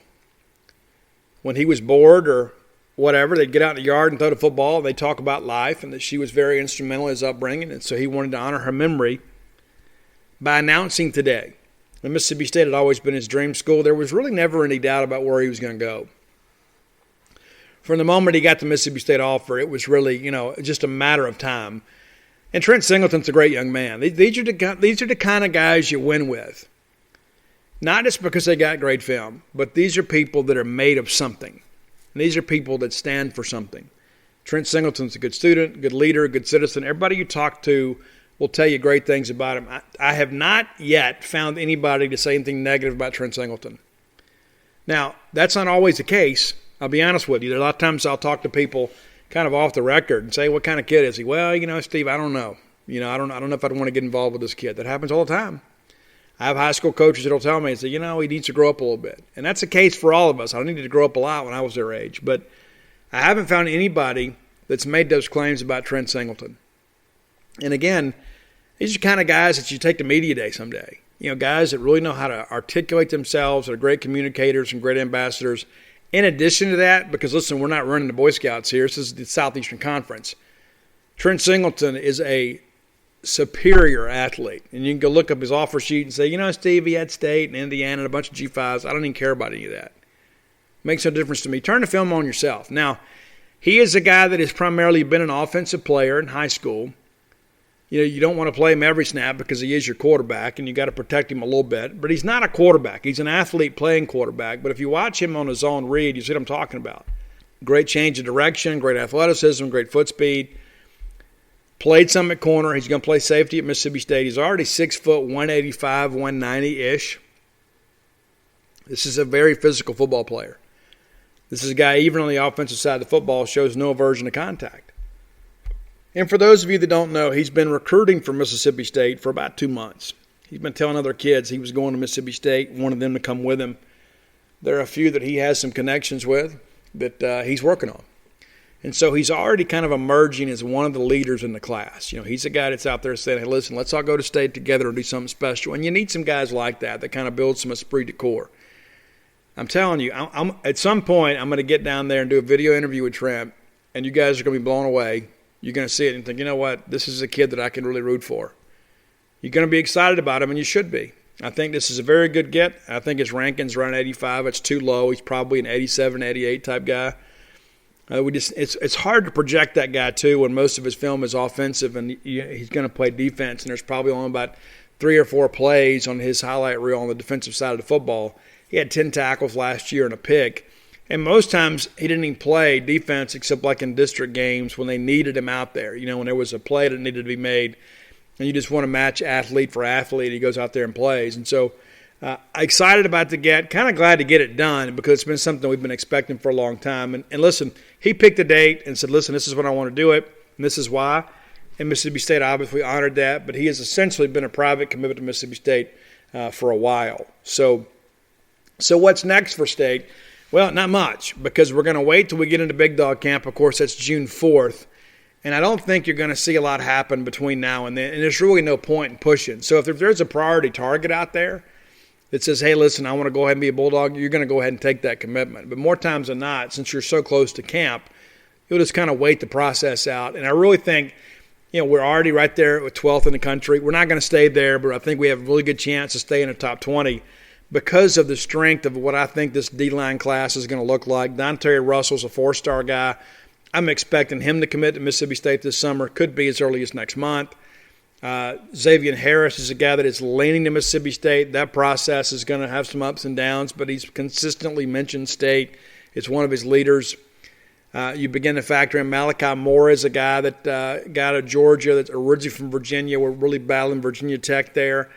A: When he was bored or whatever, they'd get out in the yard and throw the football. They'd talk about life and that she was very instrumental in his upbringing, and so he wanted to honor her memory by announcing today. And Mississippi State had always been his dream school. There was really never any doubt about where he was going to go. From the moment he got the Mississippi State offer, it was really, just a matter of time. And Trent Singleton's a great young man. These are the kind of guys you win with. Not just because they got great film, but these are people that are made of something. And these are people that stand for something. Trent Singleton's a good student, good leader, good citizen. Everybody you talk to will tell you great things about him. I have not yet found anybody to say anything negative about Trent Singleton. Now, that's not always the case. I'll be honest with you. There are a lot of times I'll talk to people kind of off the record and say, what kind of kid is he? Well, Steve, I don't know. I don't know if I'd want to get involved with this kid. That happens all the time. I have high school coaches that will tell me, say, he needs to grow up a little bit. And that's the case for all of us. I needed to grow up a lot when I was their age. But I haven't found anybody that's made those claims about Trent Singleton. And again, these are the kind of guys that you take to media day someday. Guys that really know how to articulate themselves, that are great communicators and great ambassadors. In addition to that, because listen, we're not running the Boy Scouts here. This is the Southeastern Conference. Trent Singleton is a superior athlete. And you can go look up his offer sheet and say, Steve, he had State and Indiana and a bunch of G5s. I don't even care about any of that. Makes no difference to me. Turn the film on yourself. Now, he is a guy that has primarily been an offensive player in high school. You don't want to play him every snap because he is your quarterback, and you got to protect him a little bit. But he's not a quarterback. He's an athlete playing quarterback. But if you watch him on his zone read, you see what I'm talking about. Great change of direction, great athleticism, great foot speed. Played some at corner. He's going to play safety at Mississippi State. He's already 6 foot, 185, 190-ish. This is a very physical football player. This is a guy, even on the offensive side of the football, shows no aversion to contact. And for those of you that don't know, he's been recruiting for Mississippi State for about 2 months. He's been telling other kids he was going to Mississippi State, wanted them to come with him. There are a few that he has some connections with that he's working on. And so he's already kind of emerging as one of the leaders in the class. He's a guy that's out there saying, hey, listen, let's all go to State together and do something special. And you need some guys like that kind of build some esprit de corps. I'm telling you, I'm at some point I'm going to get down there and do a video interview with Trent, and you guys are going to be blown away. You're going to see it and think, you know what, this is a kid that I can really root for. You're going to be excited about him, and you should be. I think this is a very good get. I think his ranking's around 85. It's too low. He's probably an 87, 88 type guy. It's hard to project that guy, too, when most of his film is offensive and he's going to play defense, and there's probably only about 3 or 4 plays on his highlight reel on the defensive side of the football. He had 10 tackles last year and a pick. And most times he didn't even play defense except like in district games when they needed him out there. When there was a play that needed to be made and you just want to match athlete for athlete, he goes out there and plays. And so excited about the get, kind of glad to get it done because it's been something we've been expecting for a long time. And listen, he picked a date and said, listen, this is when I want to do it, and this is why. And Mississippi State obviously honored that, but he has essentially been a private commitment to Mississippi State for a while. So what's next for State? Well, not much, because we're going to wait till we get into Big Dog Camp. Of course, that's June 4th. And I don't think you're going to see a lot happen between now and then. And there's really no point in pushing. So if there's a priority target out there that says, hey, listen, I want to go ahead and be a Bulldog, you're going to go ahead and take that commitment. But more times than not, since you're so close to camp, you'll just kind of wait the process out. And I really think, we're already right there with 12th in the country. We're not going to stay there, but I think we have a really good chance to stay in the top 20. Because of the strength of what I think this D-line class is going to look like. Dontae Russell's a 4-star guy. I'm expecting him to commit to Mississippi State this summer. Could be as early as next month. Xavier Harris is a guy that is leaning to Mississippi State. That process is going to have some ups and downs, but he's consistently mentioned State. It's one of his leaders. You begin to factor in Malachi Moore as a guy that got out of Georgia that's originally from Virginia. We're really battling Virginia Tech there.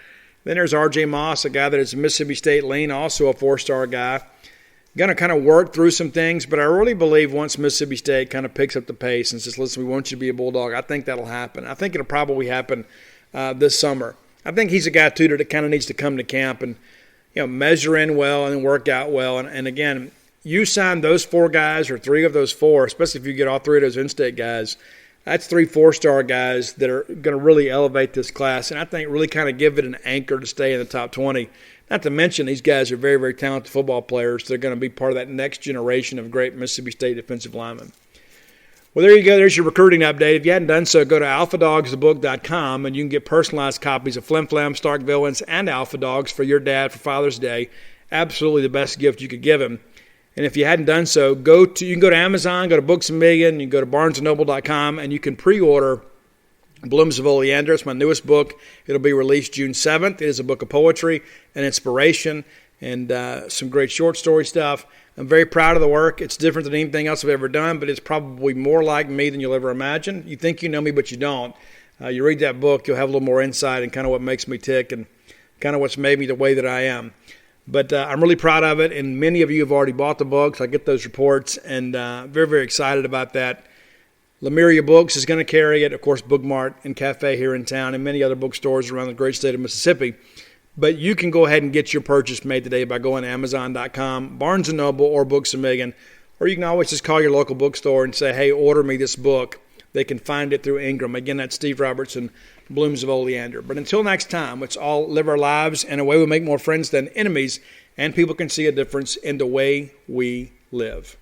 A: Then there's R.J. Moss, a guy that is Mississippi State lean, also a 4-star guy. Going to kind of work through some things, but I really believe once Mississippi State kind of picks up the pace and says, listen, we want you to be a Bulldog, I think that'll happen. I think it'll probably happen this summer. I think he's a guy, too, that kind of needs to come to camp and measure in well and work out well. And again, you sign those 4 guys or 3 of those 4, especially if you get all 3 of those in-state guys, that's 3 4-star guys that are going to really elevate this class and I think really kind of give it an anchor to stay in the top 20. Not to mention these guys are very, very talented football players. They're going to be part of that next generation of great Mississippi State defensive linemen. Well, there you go. There's your recruiting update. If you hadn't done so, go to alphadogsthebook.com and you can get personalized copies of Flim Flam, Stark Villains, and Alpha Dogs for your dad for Father's Day. Absolutely the best gift you could give him. And if you hadn't done so, you can go to Amazon, go to Books A Million, you can go to barnesandnoble.com, and you can pre-order Blooms of Oleander. It's my newest book. It'll be released June 7th. It is a book of poetry and inspiration and some great short story stuff. I'm very proud of the work. It's different than anything else I've ever done, but it's probably more like me than you'll ever imagine. You think you know me, but you don't. You read that book, you'll have a little more insight and kind of what makes me tick and kind of what's made me the way that I am. But I'm really proud of it, and many of you have already bought the books. I get those reports, and very, very excited about that. Lemuria Books is going to carry it, of course, Bookmart and Cafe here in town, and many other bookstores around the great state of Mississippi. But you can go ahead and get your purchase made today by going to Amazon.com, Barnes & Noble, or Books A Million. Or you can always just call your local bookstore and say, hey, order me this book. They can find it through Ingram. Again, that's Steve Robertson, Blooms of Oleander. But until next time, let's all live our lives in a way we make more friends than enemies, and people can see a difference in the way we live.